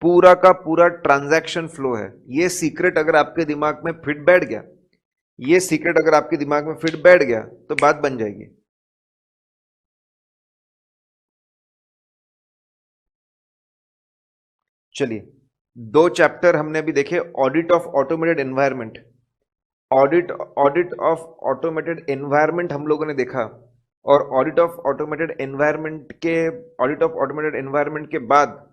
पूरा का पूरा ट्रांजैक्शन फ्लो है। ये सीक्रेट अगर आपके दिमाग में फिट बैठ गया, ये सीक्रेट अगर आपके दिमाग में फिट बैठ गया तो बात बन जाएगी। चलिए, दो चैप्टर हमने अभी देखे, audit of automated environment, audit audit of automated environment हम लोगों ने देखा, और ऑडिट ऑफ ऑटोमेटेड एनवायरनमेंट के, ऑडिट ऑफ ऑटोमेटेड एनवायरनमेंट के बाद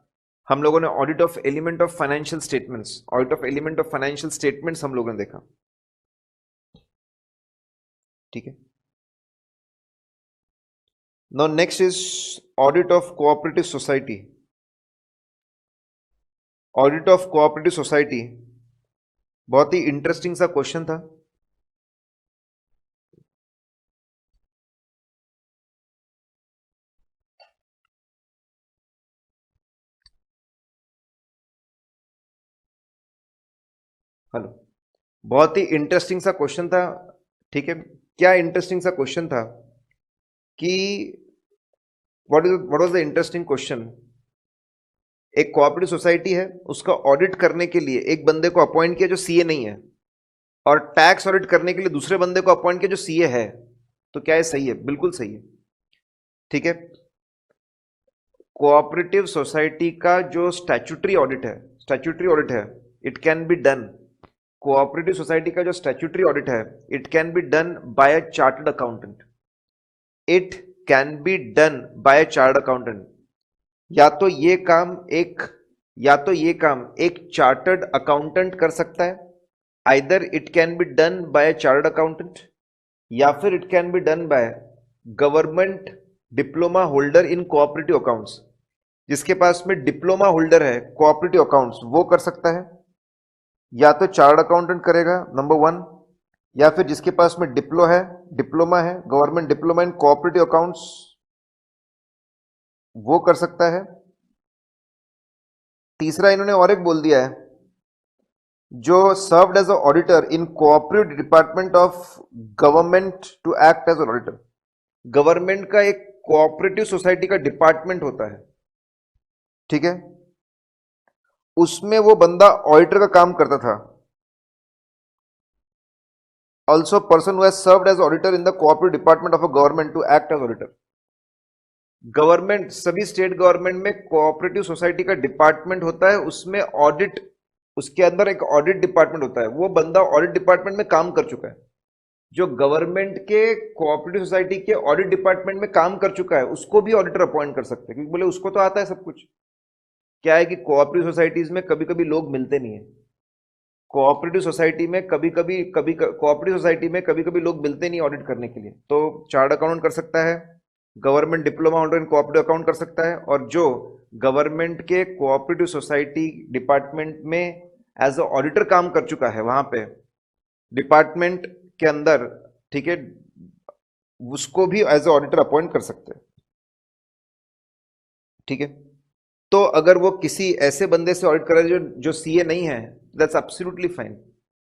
हम लोगों ने audit of element of financial statements, audit of element of financial statements हम लोगों ने देखा, ठीक है। Now next is audit of cooperative society. Audit of cooperative society बहुत ही इंटरेस्टिंग सा क्वेश्चन था। हेलो, बहुत ही इंटरेस्टिंग सा क्वेश्चन था, ठीक है। क्या इंटरेस्टिंग सा क्वेश्चन था कि what was the interesting question, एक कोऑपरेटिव सोसाइटी है, उसका ऑडिट करने के लिए एक बंदे को अपॉइंट किया जो सीए नहीं है, और टैक्स ऑडिट करने के लिए दूसरे बंदे को अपॉइंट किया जो सीए है, तो क्या ये सही है? बिल्कुल सही है, ठीक है। कोऑपरेटिव सोसाइटी का जो स्टैट्यूटरी ऑडिट है, it can be done, cooperative society का जो स्टैट्यूटरी ऑडिट है, it can be done by a chartered accountant, it can be done by a chartered accountant. या तो ये काम एक, या तो ये काम एक चार्टर्ड अकाउंटेंट कर सकता है, either it can be done by a chartered accountant, या फिर it can be done by government diploma holder in cooperative accounts, जिसके पास में डिप्लोमा होल्डर है कोऑपरेटिव अकाउंट्स, वो कर सकता है। या तो चार्टर्ड अकाउंटेंट करेगा, नंबर वन, या फिर जिसके पास में डिप्लोमा है government diploma in cooperative accounts, वो कर सकता है। तीसरा इन्होंने और एक बोल दिया है, जो served as a auditor in cooperative department of government to act as auditor. Government का एक कोऑपरेटिव सोसाइटी का डिपार्टमेंट होता है, ठीक है, उसमें वो बंदा ऑडिटर का काम करता था। Also person who has served as auditor in the cooperative department of a government to act as auditor. Government, सभी स्टेट गवर्नमेंट में कोऑपरेटिव सोसाइटी का डिपार्टमेंट होता है, उसमें ऑडिट, उसके अंदर एक ऑडिट डिपार्टमेंट होता है। वो बंदा ऑडिट डिपार्टमेंट में काम कर चुका है, जो गवर्नमेंट के कोऑपरेटिव सोसाइटी के ऑडिट डिपार्टमेंट में काम कर चुका है, उसको भी ऑडिटर अपॉइंट कर सकते हैं, क्योंकि बोले उसको तो आता है सब कुछ। क्या है कि कोऑपरेटिव सोसाइटीज में कभी कभी लोग मिलते नहीं है। कोऑपरेटिव सोसाइटी में कभी कोऑपरेटिव सोसाइटी में कभी कभी लोग मिलते नहीं ऑडिट करने के लिए, तो चार्ट अकाउंट कर सकता है, government diploma holder in cooperative account कर सकता है, और जो गवर्नमेंट के कोऑपरेटिव सोसाइटी डिपार्टमेंट में एज अ ऑडिटर काम कर चुका है वहां पे डिपार्टमेंट के अंदर, ठीक है, उसको भी एज अ ऑडिटर अपॉइंट कर सकते हैं। ठीक है, तो अगर वो किसी ऐसे बंदे से ऑडिट कर रहा है जो जो सीए नहीं है, दैट्स एब्सोल्युटली फाइन।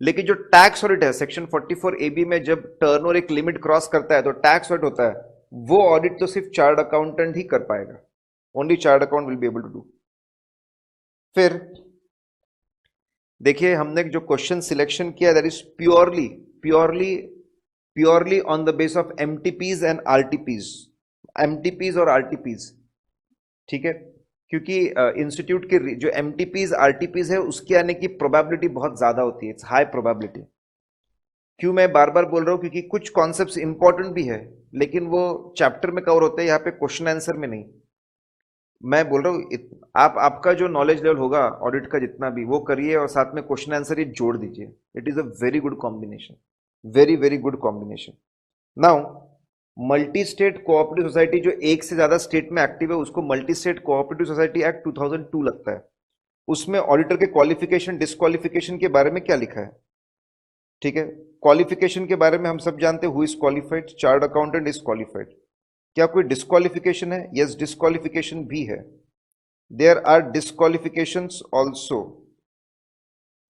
लेकिन जो टैक्स ऑडिट है सेक्शन 44 एबी में, जब टर्नओवर एक लिमिट क्रॉस करता है तो टैक्स ऑडिट होता है, वो ऑडिट तो सिर्फ चार्ट अकाउंटेंट ही कर पाएगा। Only chart account will be able to do. फिर देखिए, हमने जो क्वेश्चन सिलेक्शन किया that is purely purely purely on the base of MTPs and RTPs, MTPs और आरटीपीज। ठीक है, क्योंकि इंस्टीट्यूट के जो एमटीपीज आरटीपीज है उसके आने की प्रोबेबिलिटी बहुत ज्यादा होती है, इट्स हाई प्रोबेबिलिटी। क्यों मैं बार बार बोल रहा हूं, क्योंकि कुछ कॉन्सेप्ट्स इंपॉर्टेंट भी है लेकिन वो चैप्टर में कवर होते हैं, यहाँ पे क्वेश्चन आंसर में नहीं। मैं बोल रहा हूँ आप आपका जो नॉलेज लेवल होगा ऑडिट का जितना भी, वो करिए और साथ में क्वेश्चन आंसर ये जोड़ दीजिए। It is a very good combination, very very good combination. Now, multi state cooperative society जो एक से ज्यादा स्टेट में एक्टिव है, उसको multi state cooperative society act 2002 लगता है। उसमें ऑडिटर के क्वालिफिकेशन डिस्क्वालिफिकेशन के बारे में क्या लिखा है? ठीक है, क्वालिफिकेशन के बारे में हम सब जानते हैं, who is qualified, chart accountant is qualified. क्या कोई डिस्क्वालिफिकेशन है? यस, डिस्क्वालिफिकेशन भी है। देयर आर डिस्क्वालिफिकेशंस ऑल्सो,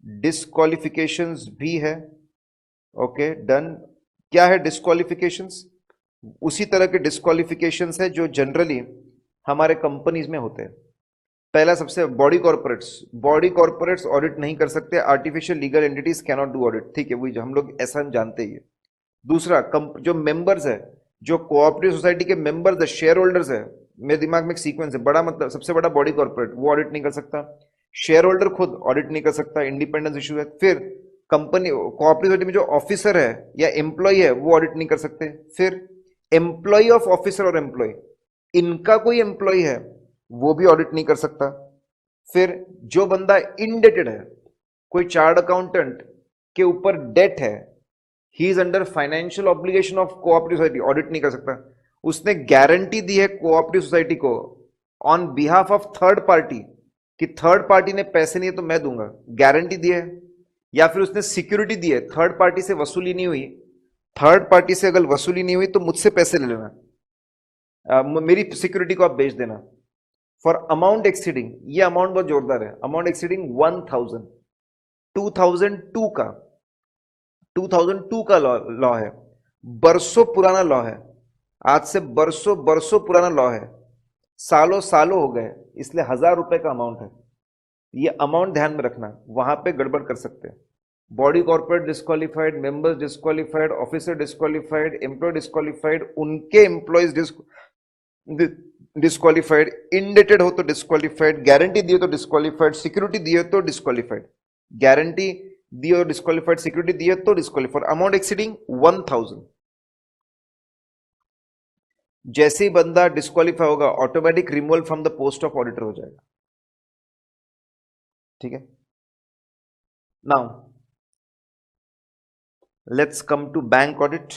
डिस्क्वालिफिकेशंस भी है। Okay, done. क्या है डिस्क्वालिफिकेशंस? उसी तरह के डिस्क्वालिफिकेशंस है जो जनरली हमारे कंपनीज में होते हैं। पहला सबसे body corporates, body corporates audit नहीं कर सकते, artificial legal entities can not do audit. ठीक है, वही हम लोग ऐसा जानते ही है। दूसरा, जो मेंबर्स है, जो कोऑपरेटिव सोसाइटी के मेंबर्स है, शेयर होल्डर्स है, मेरे दिमाग में एक सीक्वेंस है, बड़ा मतलब सबसे बड़ा बॉडी कॉर्पोरेट, वो ऑडिट नहीं कर सकता। शेयर होल्डर खुद ऑडिट नहीं कर सकता, इंडिपेंडेंस इशू है। फिर कंपनी कोऑपरेटिव सोसाइटी में जो ऑफिसर है या एम्प्लॉय है वो ऑडिट नहीं कर सकते। फिर एम्प्लॉय ऑफ ऑफिसर और एम्प्लॉय, इनका कोई एम्प्लॉय है वो भी ऑडिट नहीं कर सकता। फिर जो बंदा इनडेटेड है, कोई चार्ट अकाउंटेंट के ऊपर डेट है, he is under financial obligation of cooperative society, audit नहीं कर सकता। उसने गारंटी दी है कोऑपरेटिव सोसाइटी को on behalf of third party, कि थर्ड पार्टी ने पैसे नहीं है तो मैं दूंगा, गारंटी दी है। या फिर उसने सिक्योरिटी दी है, थर्ड पार्टी से वसूली नहीं हुई, थर्ड पार्टी से अगर वसूली नहीं हुई तो मुझसे पैसे ले लेना, मेरी सिक्योरिटी को आप बेच देना। फॉर अमाउंट एक्सीडिंग, ये अमाउंट बहुत जोरदार है, अमाउंट एक्सीडिंग 1000, 2002 का, 2002 का लॉ है, बरसों पुराना लॉ है, आज से बरसों बरसों पुराना लॉ है, सालों सालों हो गए, इसलिए 1000 रुपए का अमाउंट है। ये अमाउंट ध्यान में रखना, वहां पे गड़बड़ कर सकते हैं। Body corporate disqualified, members disqualified, officer disqualified, employ disqualified, उनके एम्प्लॉयज डिस्क्वालिफाइड, इनडेटेड हो तो डिस्क्वालिफाइड, गारंटी दिए तो डिस्क्वालिफाइड, सिक्योरिटी दिए तो डिस्क्वालिफाइड, गारंटी दी और डिस्क्वालिफाइड, सिक्योरिटी दिए तो डिस्क्वालिफाइड, अमाउंट एक्सीडिंग 1000। जैसे ही बंदा डिस्क्वालीफाई होगा, automatic removal from the post of auditor हो जाएगा। ठीक है, now let's come to bank audit.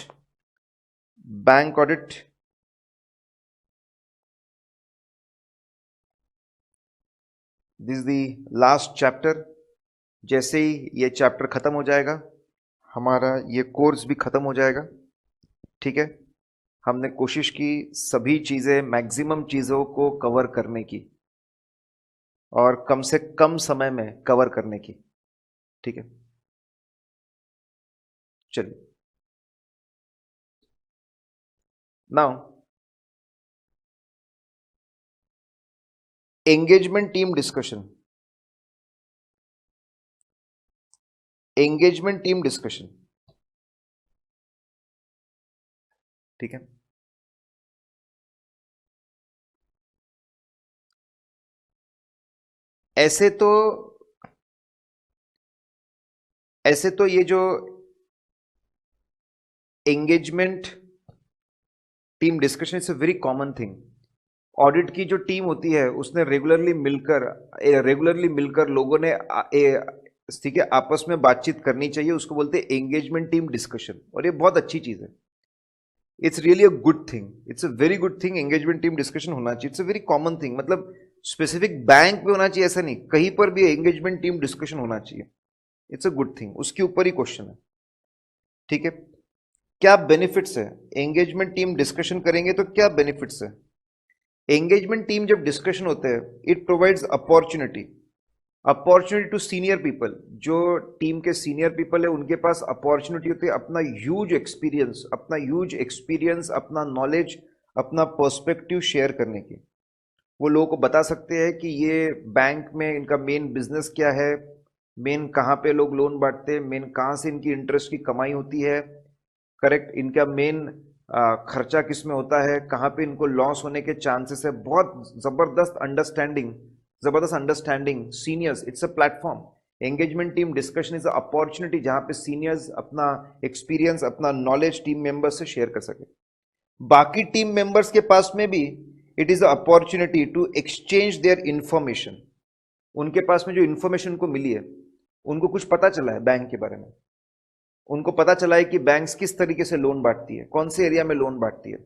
Bank audit, this is the last chapter. जैसे ही ये चैप्टर खत्म हो जाएगा, हमारा ये कोर्स भी खत्म हो जाएगा। ठीक है, हमने कोशिश की सभी चीजें, मैक्सिमम चीजों को कवर करने की और कम से कम समय में कवर करने की। ठीक है, चलिए now, engagement team discussion. Engagement team discussion, ठीक है। ऐसे तो ये जो engagement team discussion is a very common thing. Audit की जो टीम होती है उसने रेगुलरली मिलकर लोगों ने ठीक है आपस में बातचीत करनी चाहिए, उसको बोलते हैं एंगेजमेंट टीम डिस्कशन, और ये बहुत अच्छी चीज है। It's really a good thing, it's a very good thing, engagement team discussion होना चाहिए। It's a very common thing, मतलब स्पेसिफिक बैंक में होना चाहिए ऐसा नहीं, कहीं पर भी एंगेजमेंट टीम डिस्कशन होना चाहिए। इट्स अ गुड थिंग, उसके ऊपर ही क्वेश्चन है, ठीक है। क्या बेनिफिट्स है एंगेजमेंट टीम डिस्कशन करेंगे तो क्या बेनिफिट्स है? एंगेजमेंट टीम जब डिस्कशन होते हैं, it provides opportunity to senior people. जो टीम के सीनियर पीपल है उनके पास अपॉर्चुनिटी होती है अपना ह्यूज एक्सपीरियंस, अपना नॉलेज, अपना पर्सपेक्टिव शेयर करने की। वो लोगों को बता सकते हैं कि ये बैंक में इनका मेन बिजनेस क्या है, मेन कहाँ पे लोग लोन बांटते हैं, मेन कहाँ से इनकी इंटरेस्ट की कमाई होती है, करेक्ट, इनका मेन खर्चा किस में होता है, कहाँ पे इनको लॉस होने के चांसेस है। बहुत जबरदस्त understanding seniors, it's a platform. Engagement team discussion is a opportunity जहां पे सीनियर्स अपना एक्सपीरियंस, अपना नॉलेज टीम मेंबर्स से शेयर कर सके। बाकी टीम मेंबर्स के पास में भी it is a opportunity to exchange their information. उनके पास में जो इंफॉर्मेशन को मिली है, उनको कुछ पता चला है बैंक के बारे में, उनको पता चला है कि बैंक्स किस तरीके से लोन बांटती है, कौन से एरिया में लोन बांटती है,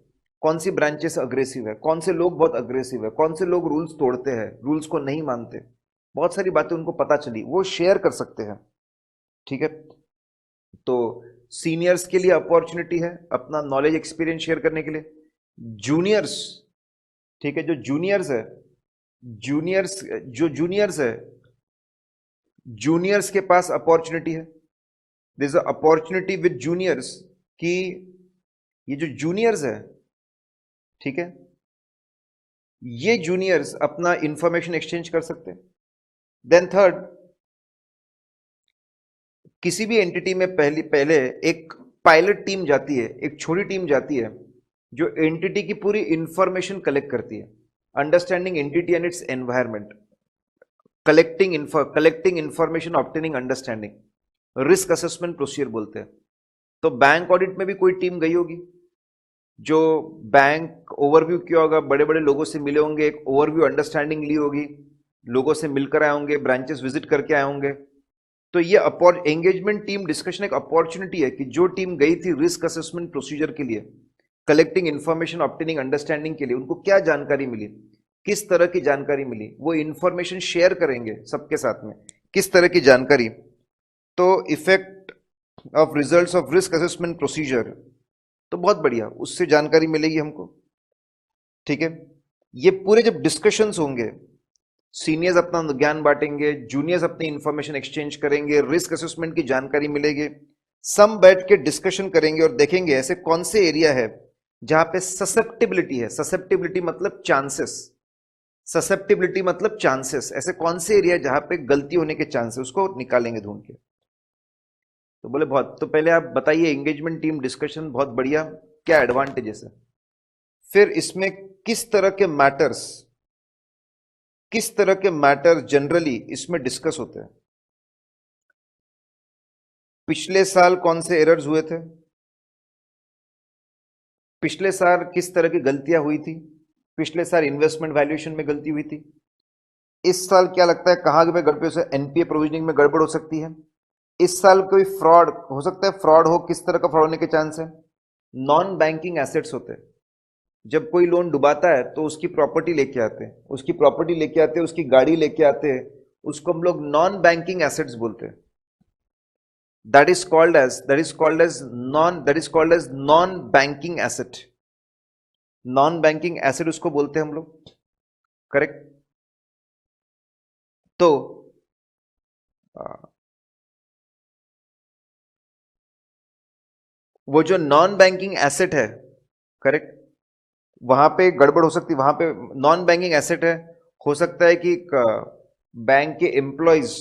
कौन सी ब्रांचेस अग्रेसिव है, कौन से लोग बहुत अग्रेसिव है, कौन से लोग रूल्स तोड़ते हैं, रूल्स को नहीं मानते। बहुत सारी बातें उनको पता चली, वो शेयर कर सकते हैं, ठीक है। तो सीनियर्स के लिए अपॉर्चुनिटी है अपना नॉलेज एक्सपीरियंस शेयर करने के लिए। जूनियर्स, ठीक है, जूनियर्स जो जूनियर्स है, जूनियर्स के पास अपॉर्चुनिटी है, this is opportunity with juniors, कि ये जो जूनियर्स है, ठीक है, ये जूनियर्स अपना इंफॉर्मेशन एक्सचेंज कर सकते हैं। देन थर्ड, किसी भी एंटिटी में पहले पहले एक पायलट टीम जाती है, एक छोटी टीम जाती है जो एंटिटी की पूरी इंफॉर्मेशन कलेक्ट करती है। Understanding entity and its environment, collecting information, obtaining understanding, risk assessment procedure बोलते हैं। तो बैंक ऑडिट में भी कोई टीम गई होगी जो बैंक ओवरव्यू किया होगा, बड़े बड़े लोगों से मिले होंगे, एक ओवरव्यू अंडरस्टैंडिंग ली होगी, लोगों से मिलकर आए होंगे, ब्रांचेस विजिट करके आए होंगे। तो ये एंगेजमेंट टीम डिस्कशन एक अपॉर्चुनिटी है कि जो टीम गई थी रिस्क असेसमेंट प्रोसीजर के लिए, कलेक्टिंग इंफॉर्मेशन, ऑब्टेनिंग अंडरस्टैंडिंग के लिए, उनको क्या जानकारी मिली, किस तरह की जानकारी मिली, वो इंफॉर्मेशन शेयर करेंगे सबके साथ में, किस तरह की जानकारी। तो effect of results of risk assessment procedure, तो बहुत बढ़िया, उससे जानकारी मिलेगी हमको, ठीक है। ये पूरे जब डिस्कशंस होंगे, सीनियर्स अपना ज्ञान बांटेंगे, जूनियर्स अपनी इंफॉर्मेशन एक्सचेंज करेंगे, रिस्क असेसमेंट की जानकारी मिलेगी, सब बैठ के डिस्कशन करेंगे और देखेंगे ऐसे कौन से एरिया है जहां पे ससेप्टिबिलिटी है। ससेप्टिबिलिटी मतलब चांसेस, ऐसे कौन से एरिया जहां पे गलती होने के चांसेस, उसको निकालेंगे ढूंढ के। तो बोले बहुत, तो पहले आप बताइए एंगेजमेंट टीम डिस्कशन बहुत बढ़िया, क्या एडवांटेजेस है, फिर इसमें किस तरह के मैटर्स, जनरली इसमें डिस्कस होते हैं। पिछले साल कौन से एरर्स हुए थे, पिछले साल किस तरह की गलतियां हुई थी, पिछले साल इन्वेस्टमेंट वैल्यूएशन में गलती हुई थी, इस साल क्या लगता है कहां पे गड़बड़ से एनपीए प्रोविजनिंग में गड़बड़ हो सकती है, इस साल कोई फ्रॉड हो सकता है, फ्रॉड हो, किस तरह का फ्रॉड होने के चांस है। नॉन बैंकिंग एसेट्स होते हैं, जब कोई लोन डुबाता है तो उसकी प्रॉपर्टी लेके आते हैं, उसकी गाड़ी लेके आते हैं, उसको हम लोग नॉन बैंकिंग एसेट्स बोलते हैं। That is called as non banking asset, non banking asset उसको बोलते हैं हम लोग, करेक्ट। तो वो जो नॉन बैंकिंग एसेट है, करेक्ट, वहां पे गड़बड़ हो सकती है, वहां पे नॉन बैंकिंग एसेट है, हो सकता है कि बैंक के एम्प्लॉयज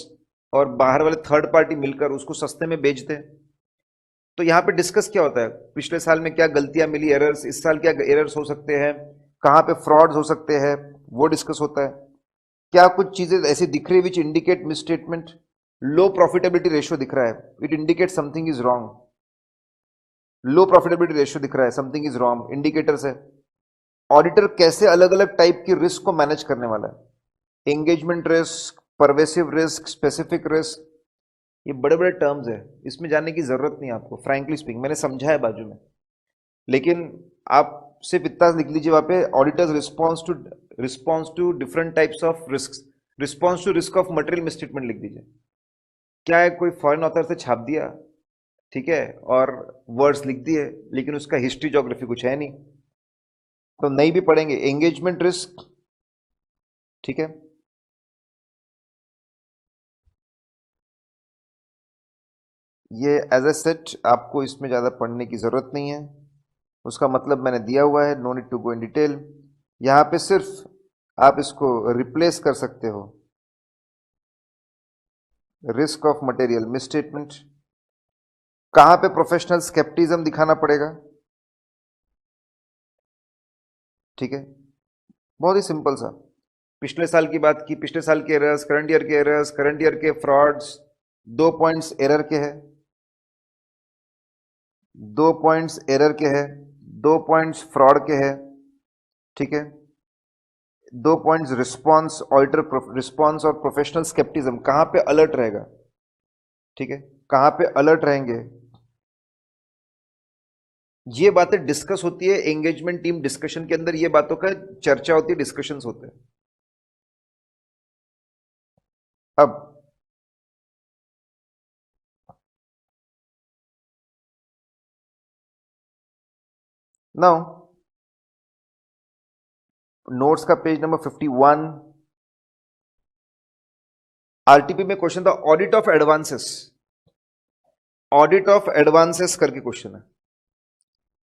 और बाहर वाले थर्ड पार्टी मिलकर उसको सस्ते में बेच दे। तो यहाँ पे डिस्कस क्या होता है, पिछले साल में क्या गलतियां मिली, एरर्स, इस साल क्या एरर्स हो सकते हैं, कहाँ पे फ्रॉड्स हो सकते हैं, वो डिस्कस होता है। क्या कुछ चीजें ऐसी दिख रही which indicate misstatement, low profitability ratio दिख रहा है, it indicate something is wrong. Low profitability ratio दिख रहा है, समथिंग इज रॉन्ग, इंडिकेटर्स है। ऑडिटर कैसे अलग अलग टाइप की रिस्क को मैनेज करने वाला है, engagement risk, pervasive risk, specific risk, ये बड़े बड़े टर्म्स है, इसमें जानने की जरूरत नहीं आपको, फ्रैंकली स्पीकिंग मैंने समझा है बाजू में। लेकिन आप सिर्फ इतना लिख लीजिए वहां पे, auditors response to different types of risk, response to risk of material misstatement लिख दीजिए। क्या है, कोई फॉरेन ऑथर से छाप दिया, ठीक है, और वर्ड्स लिख दिए, लेकिन उसका हिस्ट्री ज्योग्राफी कुछ है नहीं, तो नहीं भी पढ़ेंगे। एंगेजमेंट रिस्क, ठीक है, ये एज ए सेट आपको इसमें ज़्यादा पढ़ने की ज़रूरत नहीं है, उसका मतलब मैंने दिया हुआ है, no need to go in detail. यहाँ पे सिर्फ आप इसको रिप्लेस कर सकते हो, रिस्क ऑफ मटेरियल मिसस्टेटमेंट। कहाँ पे प्रोफेशनल स्केप्टिज्म दिखाना पड़ेगा, ठीक है, बहुत ही सिंपल सा। पिछले साल की बात की, पिछले साल के एरर्स, करंट ईयर के एरर्स, करंट ईयर के फ्रॉड्स, 2 पॉइंट्स एरर के हैं, 2 पॉइंट्स एरर के हैं, 2 पॉइंट्स फ्रॉड के हैं, ठीक है, 2 पॉइंट्स रिस्पॉन्स, ऑल्टर रिस्पॉन्स और प्रोफेशनल स्केप्टिज्म, कहां पे अलर्ट रहेगा, ठीक है, कहां पे अलर्ट रहेंगे, ये बातें डिस्कस होती है एंगेजमेंट टीम डिस्कशन के अंदर, ये बातों का चर्चा होती है, डिस्कशंस होते हैं। अब नाउ नोट्स का पेज नंबर 51, आरटीपी में क्वेश्चन था audit of advances, audit of advances करके क्वेश्चन है,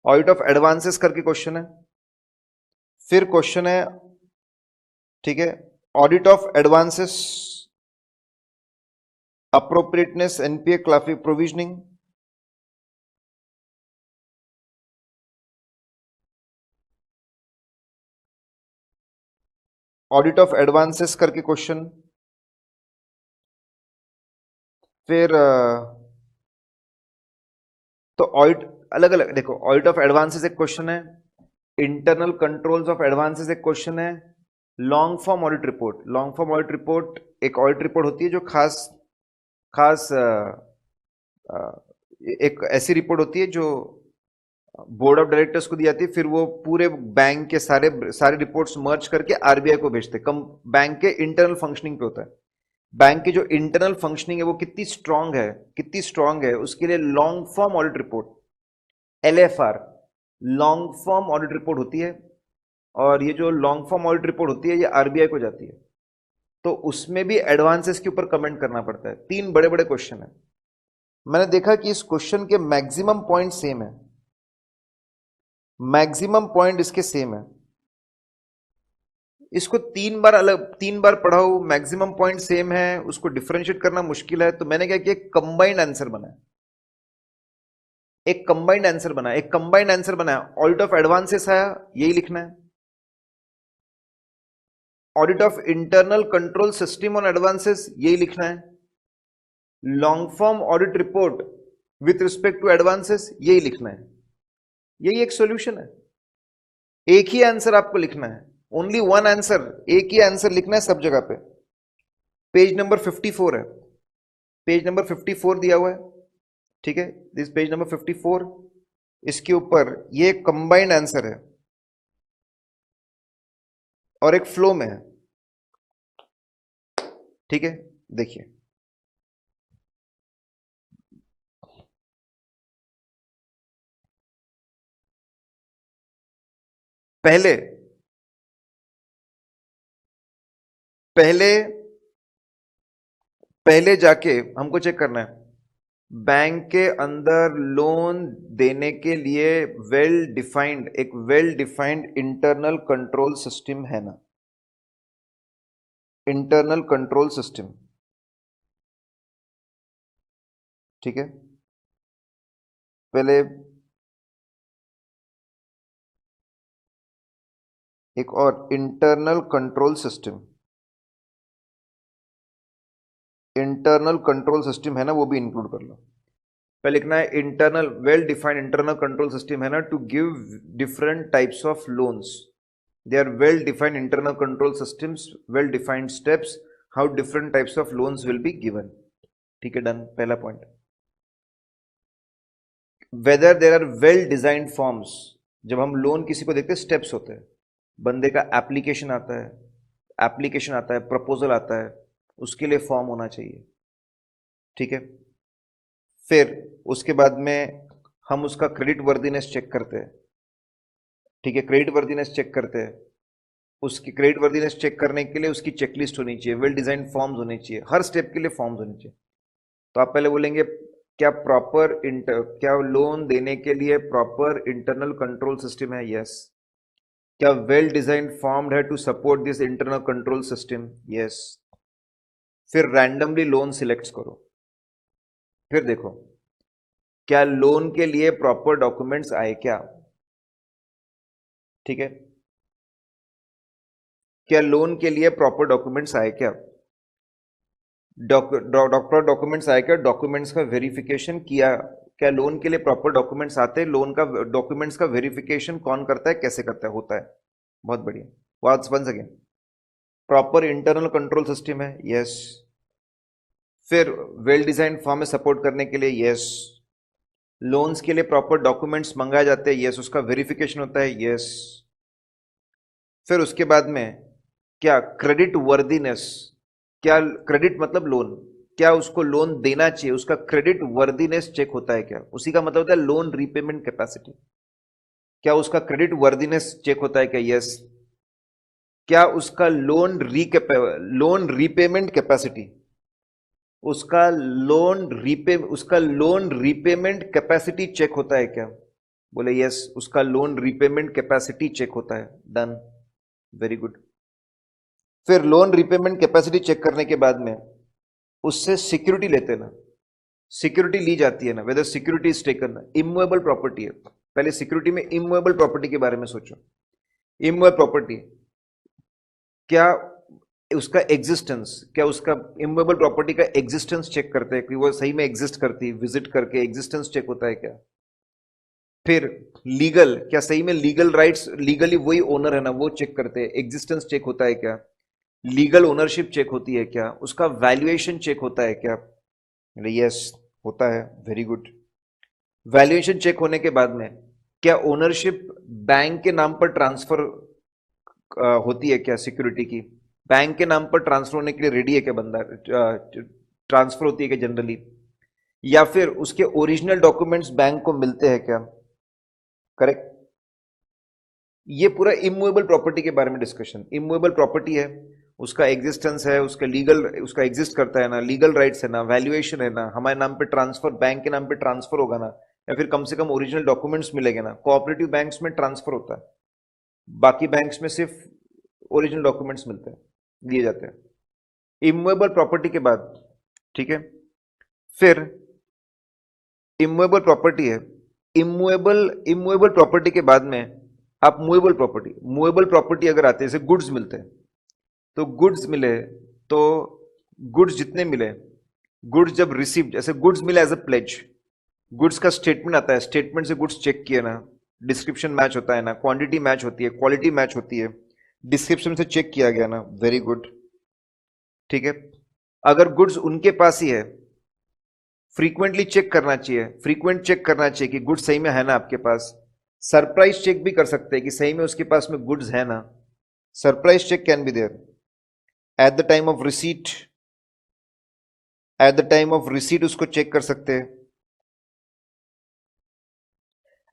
ऑडिट ऑफ एडवांसेस करके क्वेश्चन है। फिर क्वेश्चन है, ठीक है, audit of advances, appropriateness, NPA, classic provisioning, audit of advances करके क्वेश्चन। फिर तो ऑडिट अलग अलग देखो, ऑडिट ऑफ एडवांसेस एक क्वेश्चन है, इंटरनल कंट्रोल्स ऑफ एडवांसेस एक क्वेश्चन है, long form audit report, long form audit report एक ऑडिट रिपोर्ट होती है जो खास खास एक ऐसी रिपोर्ट होती है जो बोर्ड ऑफ डायरेक्टर्स को दी जाती है, फिर वो पूरे बैंक के सारे सारे रिपोर्ट्स मर्ज करके आरबीआई को भेजते हैं। कम बैंक के इंटरनल फंक्शनिंग पे होता है, बैंक की जो इंटरनल फंक्शनिंग है वो कितनी स्ट्रांग है, कितनी स्ट्रांग है, उसके लिए long form audit report, LFR, long form audit report होती है। और ये जो लॉन्ग फॉर्म ऑडिट रिपोर्ट होती है ये आरबीआई को जाती है, तो उसमें भी एडवांसेस के ऊपर कमेंट करना पड़ता है। 3 बड़े बड़े क्वेश्चन है, मैंने देखा कि इस क्वेश्चन के मैक्सिमम पॉइंट सेम है, मैक्सिमम पॉइंट इसके सेम है, इसको 3 बार पढ़ाओ, मैक्सिमम पॉइंट सेम है, उसको डिफरेंशिएट करना मुश्किल है, तो मैंने क्या किया, कंबाइंड आंसर बनाया, एक कंबाइंड आंसर बनाया, एक कंबाइंड आंसर बनाया। ऑडिट ऑफ एडवांसेस आया, यही लिखना है, audit of internal control system on advances, यही लिखना है, long form audit report with respect to advances, यही लिखना है। यही एक सॉल्यूशन है, एक ही आंसर आपको लिखना है, ओनली वन आंसर, एक ही आंसर लिखना है सब जगह पे। पेज नंबर 54 है, पेज नंबर 54 दिया हुआ है, ठीक है, दिस पेज नंबर 54, इसके ऊपर ये कंबाइंड आंसर है और एक फ्लो में है, ठीक है, देखिए पहले पहले पहले जाके हमको चेक करना है, बैंक के अंदर लोन देने के लिए एक well defined internal control system है ना, इंटरनल कंट्रोल सिस्टम, ठीक है, पहले एक और internal control system, internal control system है ना, वो भी इंक्लूड कर लो। पहले लिखना है internal, well defined internal control system है ना, to give different types of loans, they are well defined internal control systems, well defined steps how different types of loans will be given. ठीक है, done, पहला point. Whether there are well designed forms, जब हम loan किसी को देखते हैं steps होते हैं, बंदे का एप्लीकेशन आता है, प्रपोजल आता है, उसके लिए फॉर्म होना चाहिए। ठीक है, फिर उसके बाद में हम उसका क्रेडिट वर्दीनेस चेक करते हैं। ठीक है, क्रेडिट वर्दीनेस चेक करते हैं, उसकी क्रेडिट वर्दीनेस चेक करने के लिए उसकी चेकलिस्ट होनी चाहिए, वेल डिजाइन फॉर्म्स होने चाहिए, हर स्टेप के लिए फॉर्म्स होने चाहिए। तो आप पहले बोलेंगे क्या क्या लोन देने के लिए प्रॉपर इंटरनल कंट्रोल सिस्टम है? यस। क्या वेल डिजाइन फॉर्म्ड है to support this internal control system? Yes. फिर रैंडमली लोन सिलेक्ट करो, फिर देखो क्या लोन के लिए प्रॉपर डॉक्यूमेंट्स आए क्या। ठीक है, क्या लोन के लिए प्रॉपर डॉक्यूमेंट्स आए क्या, प्रॉपर डॉक्यूमेंट्स आए क्या, डॉक्यूमेंट्स का वेरिफिकेशन किया क्या, लोन के लिए प्रॉपर डॉक्यूमेंट्स आते हैं, लोन का डॉक्यूमेंट्स का वेरिफिकेशन कौन करता है, कैसे करता है, होता है। बहुत बढ़िया, once again proper internal control system है, यस। फिर वेल डिजाइन फॉर्म में सपोर्ट करने के लिए, यस। लोन्स के लिए प्रॉपर डॉक्यूमेंट्स मंगाए जाते हैं, यस। उसका वेरिफिकेशन होता है, यस। फिर उसके बाद में क्या क्रेडिट वर्दीनेस, क्या क्रेडिट मतलब लोन, क्या उसको लोन देना चाहिए, उसका क्रेडिट वर्दीनेस चेक होता है क्या, उसी का मतलब होता है लोन रीपेमेंट कैपेसिटी, क्या उसका क्रेडिट वर्दीनेस चेक होता है क्या, यस। क्या उसका लोन रीपेमेंट कैपेसिटी, उसका लोन रीपेमेंट कैपेसिटी चेक होता है क्या, बोले यस, उसका लोन रीपेमेंट कैपेसिटी चेक होता है, डन, वेरी गुड। फिर लोन रीपेमेंट कैपेसिटी चेक करने के बाद में उससे सिक्योरिटी लेते ना, सिक्योरिटी ली जाती है ना, whether security is taken, immovable property है। पहले सिक्योरिटी में इमूवेबल प्रॉपर्टी के बारे में सोचो। इमूवेबल प्रॉपर्टी, क्या उसका एग्जिस्टेंस, क्या उसका इमूवेबल प्रॉपर्टी का एग्जिस्टेंस चेक करते हैं कि वो सही में एग्जिस्ट करती है, विजिट करके एग्जिस्टेंस चेक होता है क्या। फिर लीगल, क्या सही में लीगल राइट्स, लीगली वही ओनर है ना, वो चेक करते हैं, एग्जिस्टेंस चेक होता है क्या, लीगल ओनरशिप चेक होती है क्या, उसका वैल्यूएशन चेक होता है क्या, यस, होता है, वेरी गुड। वैल्यूएशन चेक होने के बाद में क्या ओनरशिप बैंक के नाम पर ट्रांसफर होती है क्या, सिक्योरिटी की बैंक के नाम पर ट्रांसफर होने के लिए रेडी है क्या बंदा, ट्रांसफर होती है क्या जनरली, या फिर उसके ओरिजिनल डॉक्यूमेंट्स बैंक को मिलते हैं क्या, करेक्ट। ये पूरा इमूवेबल प्रॉपर्टी के बारे में डिस्कशन, इमूवेबल प्रॉपर्टी है, उसका एग्जिस्टेंस है, उसका एग्जिस्ट करता है ना, लीगल राइट्स है ना, वैल्यूएशन है ना, हमारे नाम पे ट्रांसफर, बैंक के नाम पे ट्रांसफर होगा ना, या फिर कम से कम ओरिजिनल डॉक्यूमेंट्स मिलेंगे ना। कोऑपरेटिव बैंक्स में ट्रांसफर होता है, बाकी बैंक्स में सिर्फ ओरिजिनल डॉक्यूमेंट्स मिलते हैं, दिए जाते हैं। इमूवेबल प्रॉपर्टी के बाद, ठीक है, फिर इमूवेबल प्रॉपर्टी है, इमूवेबल प्रॉपर्टी के बाद में आप मूवेबल प्रॉपर्टी अगर आते हैं, जैसे गुड्स मिलते हैं, तो गुड्स मिले, तो गुड्स जितने मिले, गुड्स जब रिसीव, जैसे गुड्स मिले एज अ प्लेज, गुड्स का स्टेटमेंट आता है, स्टेटमेंट से गुड्स चेक किए ना, डिस्क्रिप्शन मैच होता है ना, क्वांटिटी मैच होती है, क्वालिटी मैच होती है, डिस्क्रिप्शन से चेक किया गया ना, वेरी गुड। ठीक है, अगर गुड्स उनके पास ही है, फ्रीक्वेंटली चेक करना चाहिए, फ्रीक्वेंट चेक करना चाहिए कि गुड्स सही में है ना आपके पास। सरप्राइज चेक भी कर सकते हैं कि सही में उसके पास में गुड्स है ना, surprise check can be there at the time of receipt, at the time of receipt उसको चेक कर सकते हैं,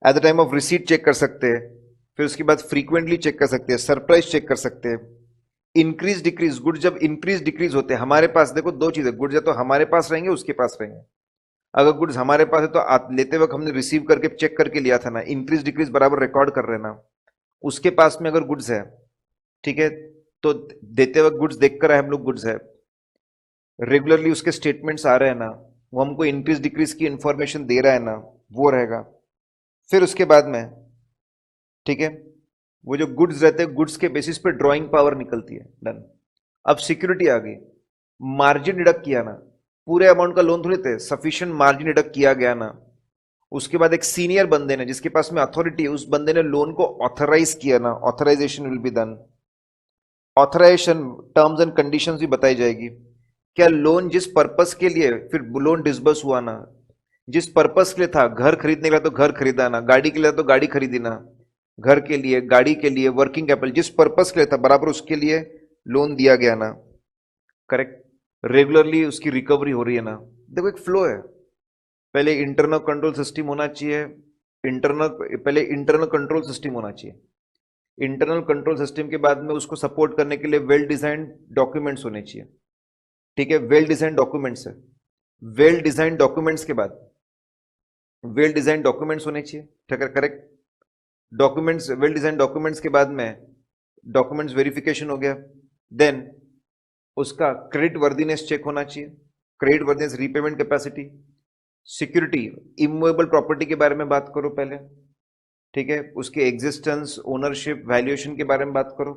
at the time of receipt check कर सकते हैं, फिर उसके बाद फ्रीक्वेंटली चेक कर सकते हैं, सरप्राइज चेक कर सकते हैं। इंक्रीज डिक्रीज, गुड जब इंक्रीज डिक्रीज होते हैं हमारे पास, देखो दो चीजें, गुड्स या तो हमारे पास रहेंगे, उसके पास रहेंगे। अगर गुड्स हमारे पास है तो लेते वक्त हमने रिसीव करके चेक करके लिया था ना, इंक्रीज डिक्रीज बराबर रिकॉर्ड कर रहे हैं ना। उसके पास में अगर गुड्स है, ठीक है, तो देते वक्त गुड्स देख कर आए हम लोग, गुड्स है, रेगुलरली उसके स्टेटमेंट्स आ रहे हैं ना, वो हमको इंक्रीज डिक्रीज की इंफॉर्मेशन दे रहा है ना, वो रहेगा। फिर उसके बाद में, ठीक है, वो जो गुड्स रहते हैं, गुड्स के बेसिस पे ड्राइंग पावर निकलती है, डन। अब सिक्योरिटी आ गई, मार्जिन डिडक्ट किया ना, पूरे अमाउंट का लोन थोड़ी थे, सफिशिएंट मार्जिन डिडक्ट किया गया ना, उसके बाद एक सीनियर बंदे ने, जिसके पास में अथॉरिटी है, उस बंदे ने लोन को ऑथराइज किया ना, authorization will be done. Authorization terms and conditions भी बताई जाएगी, क्या लोन जिस पर्पस के लिए, फिर लोन डिसबर्स हुआ ना, जिस पर्पस के लिए था, घर खरीदने के लिए तो घर खरीदा ना, गाड़ी के लिए तो गाड़ी खरीदी ना, घर के लिए, गाड़ी के लिए, वर्किंग कैपिटल, जिस पर्पस के लिए था बराबर उसके लिए लोन दिया गया ना, करेक्ट। रेगुलरली उसकी रिकवरी हो रही है ना। देखो एक फ्लो है, पहले इंटरनल कंट्रोल सिस्टम होना चाहिए, इंटरनल, पहले इंटरनल कंट्रोल सिस्टम होना चाहिए, इंटरनल कंट्रोल सिस्टम के बाद में उसको सपोर्ट करने के लिए वेल डिजाइन डॉक्यूमेंट्स होने चाहिए, ठीक है, वेल डिजाइन डॉक्यूमेंट्स है, वेल डिजाइन डॉक्यूमेंट्स के बाद, वेल डिजाइन डॉक्यूमेंट्स होने चाहिए, ठीक है, correct. Documents, well design documents के बाद में डॉक्यूमेंट्स वेरिफिकेशन हो गया, देन उसका क्रेडिट वर्दीनेस चेक होना चाहिए, credit worthiness, repayment capacity, security, immovable property के बारे में बात करो पहले, ठीक है, उसके एग्जिस्टेंस, ओनरशिप, वैल्यूएशन के बारे में बात करो,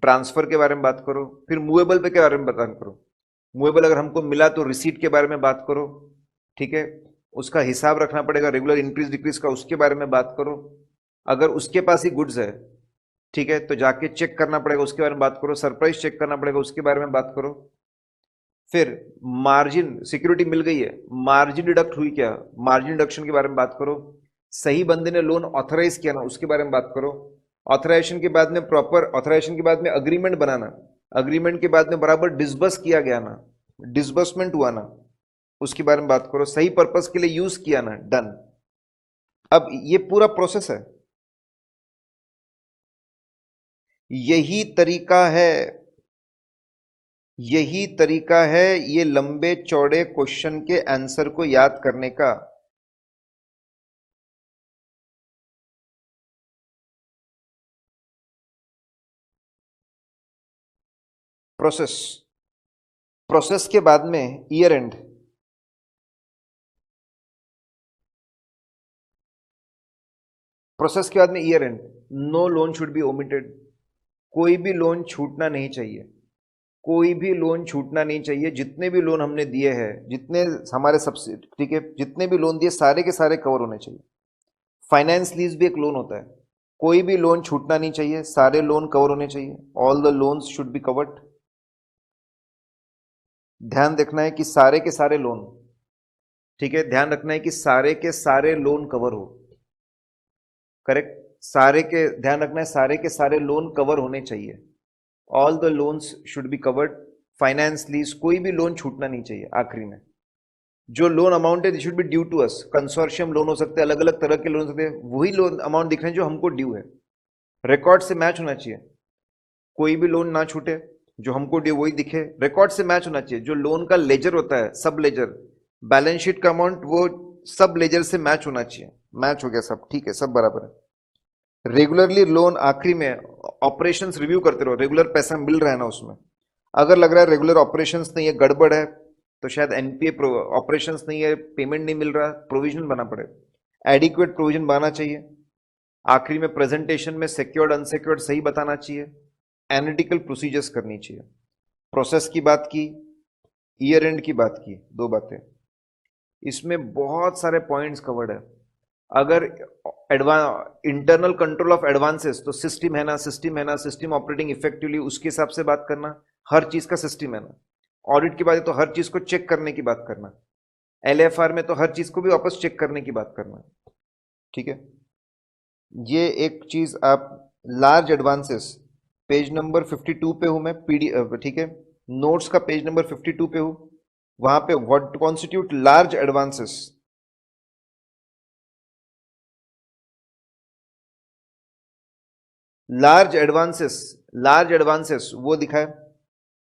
ट्रांसफर के बारे में बात करो, फिर मूवेबल पे के बारे में बात करो, मूवेबल अगर हमको मिला तो रिसीट के बारे में बात करो, ठीक है, उसका हिसाब रखना पड़ेगा रेगुलर इंक्रीज डिक्रीज का, उसके बारे में बात करो। अगर उसके पास ही गुड्स है, ठीक है, तो जाके चेक करना पड़ेगा, उसके बारे में बात करो, सरप्राइज चेक करना पड़ेगा, उसके बारे में बात करो। फिर मार्जिन, सिक्योरिटी मिल गई है, मार्जिन डिडक्ट हुई क्या, मार्जिन डिडक्शन के बारे में बात करो, सही बंदे ने लोन ऑथराइज किया ना, उसके बारे में बात करो। ऑथराइजेशन के बाद में प्रॉपर, ऑथराइजेशन के बाद में अग्रीमेंट बनाना, अग्रीमेंट के बाद में बराबर डिसबर्स किया गया ना, डिसबर्समेंट हुआ ना, उसके बारे में बात करो, सही पर्पस के लिए यूज किया ना, डन। अब ये पूरा प्रोसेस है, यही तरीका है, यही तरीका है ये लंबे चौड़े क्वेश्चन के आंसर को याद करने का। प्रोसेस, प्रोसेस के बाद में ईयर एंड, प्रोसेस के बाद में year end, no loan should be omitted, कोई भी लोन छूटना नहीं चाहिए, कोई भी लोन छूटना नहीं चाहिए, जितने भी लोन हमने दिए हैं, जितने हमारे सब्सिडी, ठीक है, जितने भी लोन दिए सारे के सारे कवर होने चाहिए। फाइनेंस लीज भी एक लोन होता है, कोई भी लोन छूटना नहीं चाहिए, सारे लोन कवर होने चाहिए, all the loans should be covered. ध्यान रखना है कि सारे के सारे लोन, ठीक है, ध्यान रखना है कि सारे के सारे लोन कवर हो, करेक्ट, सारे के, ध्यान रखना है सारे के सारे लोन कवर होने चाहिए, all the loans should be covered. Finance lease, कोई भी लोन छूटना नहीं चाहिए। आखिरी में जो लोन अमाउंट है should be due to us, consortium loan हो सकते हैं, अलग अलग तरह के लोन हो सकते हैं, वही लोन अमाउंट दिख रहे हैं जो हमको ड्यू है, रिकॉर्ड से मैच होना चाहिए, कोई भी लोन ना छूटे, जो हमको ड्यू वही दिखे, रिकॉर्ड से मैच होना चाहिए, जो लोन का लेजर होता है, सब लेजर, बैलेंस शीट का अमाउंट, वो सब लेजर से मैच होना चाहिए, मैच हो गया सब, ठीक है, सब बराबर है। रेगुलरली लोन आखिरी में ऑपरेशंस रिव्यू करते रहो, रेगुलर पैसा मिल रहा है ना उसमें, अगर लग रहा है रेगुलर ऑपरेशंस नहीं है, गड़बड़ है, तो शायद एनपीए ऑपरेशंस नहीं है, पेमेंट नहीं मिल रहा, प्रोविजन बना पड़े, एडिक्वेट प्रोविजन बनाना चाहिए। आखिरी में प्रेजेंटेशन में सिक्योर्ड अनसिक्योर्ड सही बताना चाहिए, एनालिटिकल प्रोसीजर्स करनी चाहिए। प्रोसेस की बात की, ईयर एंड की बात की, दो बातें, इसमें बहुत सारे पॉइंट्स कवर्ड है। अगर इंटरनल कंट्रोल ऑफ एडवांसेस, तो सिस्टम है ना, सिस्टम है ना, सिस्टम ऑपरेटिंग इफेक्टिवली, उसके हिसाब से बात करना, हर चीज का सिस्टम है ना। ऑडिट की बात है तो हर चीज को चेक करने की बात करना, एलएफआर में तो हर चीज को भी वापस चेक करने की बात करना, ठीक है। ये एक चीज आप, लार्ज एडवांसेस, पेज नंबर 52 पे हूं मैं, पीडी, ठीक है, नोट्स का पेज नंबर 52 पे हूं, वहां पे what constitute large advances, large advances, large advances वो दिखाए,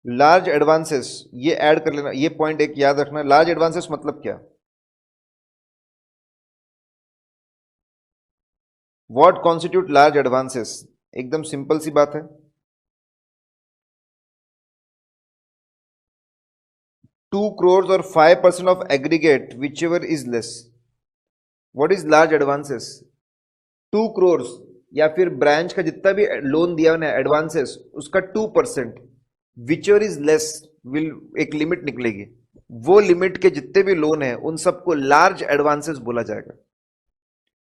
लार्ज एडवांसेस, ये ऐड कर लेना, ये पॉइंट एक याद रखना, लार्ज एडवांसेस मतलब क्या, व्हाट कॉन्स्टिट्यूट लार्ज एडवांसेस, एकदम सिंपल सी बात है। 2 crores और 5% of aggregate whichever is less. What is large advances? 2 crores या फिर ब्रांच का जितना भी लोन दिया ना एडवांसेस उसका 2%, विचर इज लेस, विल एक लिमिट निकलेगी, वो लिमिट के जितने भी लोन है उन सबको लार्ज एडवांसेस बोला जाएगा.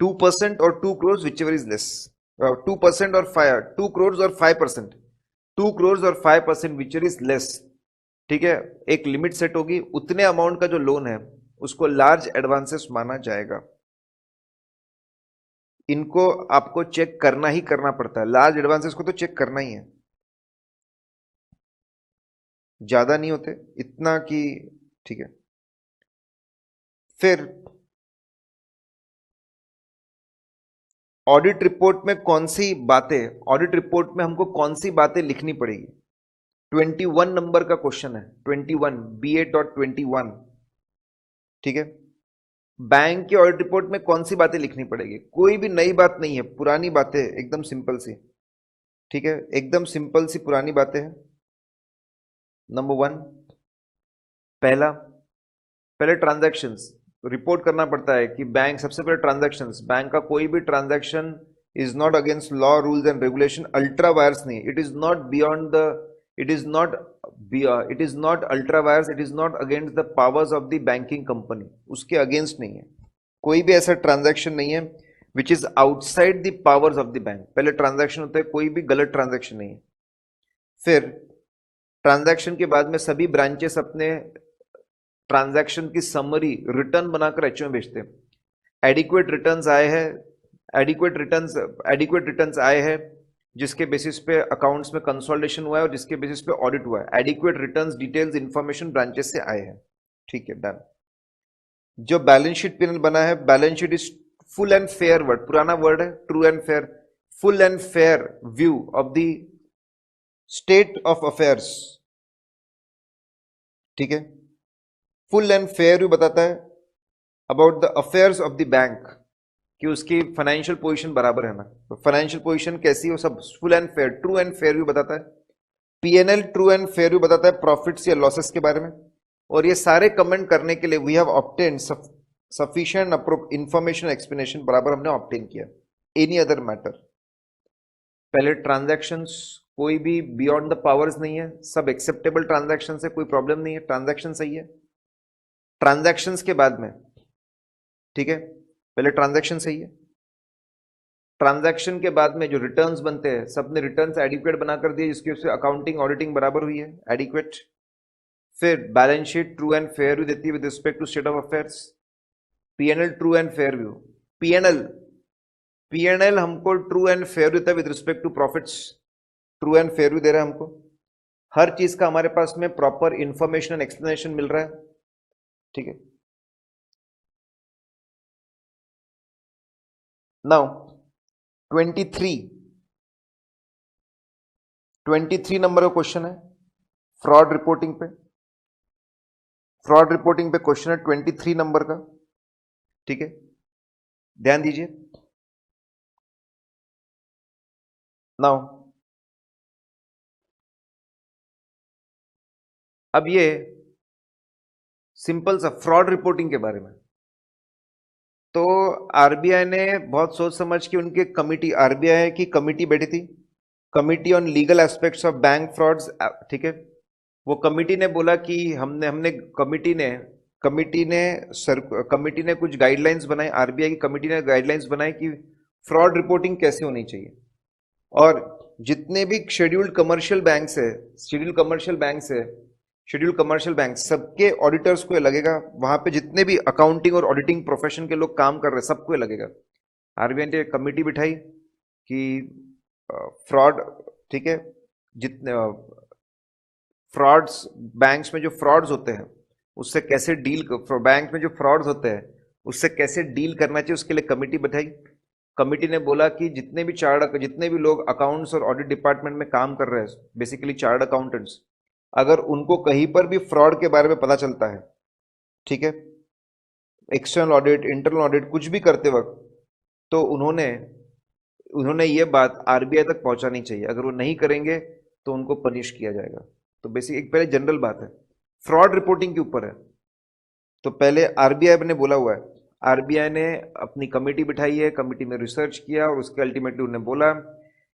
2% और 2 crores विचेवर इज लेस. 2% और 2 crores और 5%, 2 crores और 5% विचर इज लेस. ठीक है, एक लिमिट सेट होगी, उतने अमाउंट का जो लोन है उसको लार्ज एडवांसेस माना जाएगा. इनको आपको चेक करना ही करना पड़ता है, लार्ज एडवांसेस को तो चेक करना ही है. ज्यादा नहीं होते इतना कि ठीक है. फिर ऑडिट रिपोर्ट में कौन सी बातें, ऑडिट रिपोर्ट में हमको कौन सी बातें लिखनी पड़ेगी? 21 नंबर का क्वेश्चन है, 21 BA.21. ठीक है, बैंक के ऑडिट रिपोर्ट में कौन सी बातें लिखनी पड़ेगी? कोई भी नई बात नहीं है, पुरानी बातें एकदम सिंपल सी. ठीक है, एकदम सिंपल सी पुरानी बातें हैं. नंबर 1, पहले ट्रांजैक्शंस रिपोर्ट करना पड़ता है कि बैंक, सबसे पहले ट्रांजैक्शंस, बैंक का कोई भी transaction is not against law, rules and regulation, ultra vires नहीं, it is not beyond the, it is not ultra vires, it is not against the powers of the banking company, उसके against नहीं है. कोई भी ऐसा transaction नहीं है which is outside the powers of the bank. पहले ट्रांजैक्शन होता है, कोई भी गलत ट्रांजैक्शन नहीं है. फिर ट्रांजैक्शन के बाद में सभी ब्रांचेस अपने ट्रांजैक्शन की समरी रिटर्न बनाकर एचओ में भेजते हैं. एडिक्वेट रिटर्न्स आए हैं, एडिक्वेट रिटर्न्स आए हैं जिसके बेसिस पे अकाउंट्स में कंसोलिडेशन हुआ है और जिसके बेसिस पे ऑडिट हुआ है. Adequate returns details information branches से आए हैं. ठीक है, डन. जो बैलेंस शीट पैनल बना है, balance sheet is full and fair word, पुराना वर्ड है, true and fair, full and fair view of the state of affairs. ठीक है, फुल एंड फेयर व्यू बताता है about the affairs of the bank, कि उसकी फाइनेंशियल पोजीशन बराबर है ना, तो फाइनेंशियल पोजीशन कैसी हो, सब full and fair, true and fair view बताता है. PNL true and fair view बताता है प्रॉफिट्स या लॉसेस के बारे में. और ये सारे कमेंट करने के लिए we have obtain sufficient information explanation, बराबर हमने ऑब्टेन किया. एनी अदर मैटर, पहले ट्रांजैक्शंस कोई भी बियॉन्ड द पावर्स नहीं है, सब एक्सेप्टेबल ट्रांजैक्शन है, कोई प्रॉब्लम नहीं है, ट्रांजैक्शन सही है. ट्रांजैक्शंस के बाद में, ठीक है, पहले ट्रांजैक्शन सही है, ट्रांजैक्शन के बाद में जो रिटर्न्स बनते हैं सबने रिटर्न्स एडिक्वेट बनाकर दिए, जिसकी उससे अकाउंटिंग ऑडिटिंग बराबर हुई है, एडिक्वेट. फिर balance sheet true and fair view देती है with respect to state of affairs. PNL true and fair view, PNL हमको ट्रू एंड फेयर व्यू देता है with respect to profits, true and fair view दे रहा है हमको. हर चीज का हमारे पास में प्रॉपर इंफॉर्मेशन एंड एक्सप्लेनेशन मिल रहा है. ठीक है, नाउ 23 नंबर का क्वेश्चन है फ्रॉड रिपोर्टिंग पे. फ्रॉड रिपोर्टिंग पे क्वेश्चन है 23 नंबर का. ठीक है, ध्यान दीजिए. नाउ अब ये सिंपल सा फ्रॉड रिपोर्टिंग के बारे में, तो आरबीआई ने बहुत सोच समझ के उनके कमिटी, आरबीआई की कमिटी बैठी थी, committee on legal aspects of bank frauds. ठीक है, वो कमिटी ने बोला कि हमने कमिटी ने कुछ गाइडलाइंस बनाए, आरबीआई की कमिटी ने गाइडलाइंस बनाए कि फ्रॉड रिपोर्टिंग कैसे होनी चाहिए. और जितने भी शेड्यूल्ड कमर्शियल बैंक सबके ऑडिटर्स को लगेगा, वहां पे जितने भी अकाउंटिंग और ऑडिटिंग प्रोफेशन के लोग काम कर रहे हैं सबको लगेगा. आरबीआई ने कमिटी बिठाई कि फ्रॉड, ठीक है, जितने फ्रॉड्स, बैंक्स में जो फ्रॉड्स होते हैं उससे कैसे डील, बैंक में जो फ्रॉड्स होते हैं उससे कैसे डील करना चाहिए, उसके लिए कमिटी बैठाई. कमिटी ने बोला कि जितने भी लोग अकाउंट्स और ऑडिट डिपार्टमेंट में काम कर रहे हैं, बेसिकली चार्ट अकाउंटेंट्स, अगर उनको कहीं पर भी फ्रॉड के बारे में पता चलता है, ठीक है, एक्सटर्नल ऑडिट, इंटरनल ऑडिट, कुछ भी करते वक्त, तो उन्होंने ये बात आरबीआई तक पहुंचानी चाहिए. अगर वो नहीं करेंगे तो उनको पनिश किया जाएगा. तो बेसिक एक पहले जनरल बात है, फ्रॉड रिपोर्टिंग के ऊपर है। तो पहले आरबीआई ने बोला हुआ है, आरबीआई ने अपनी कमेटी बिठाई है, कमेटी में रिसर्च किया और उसके अल्टीमेटली उन्होंने बोला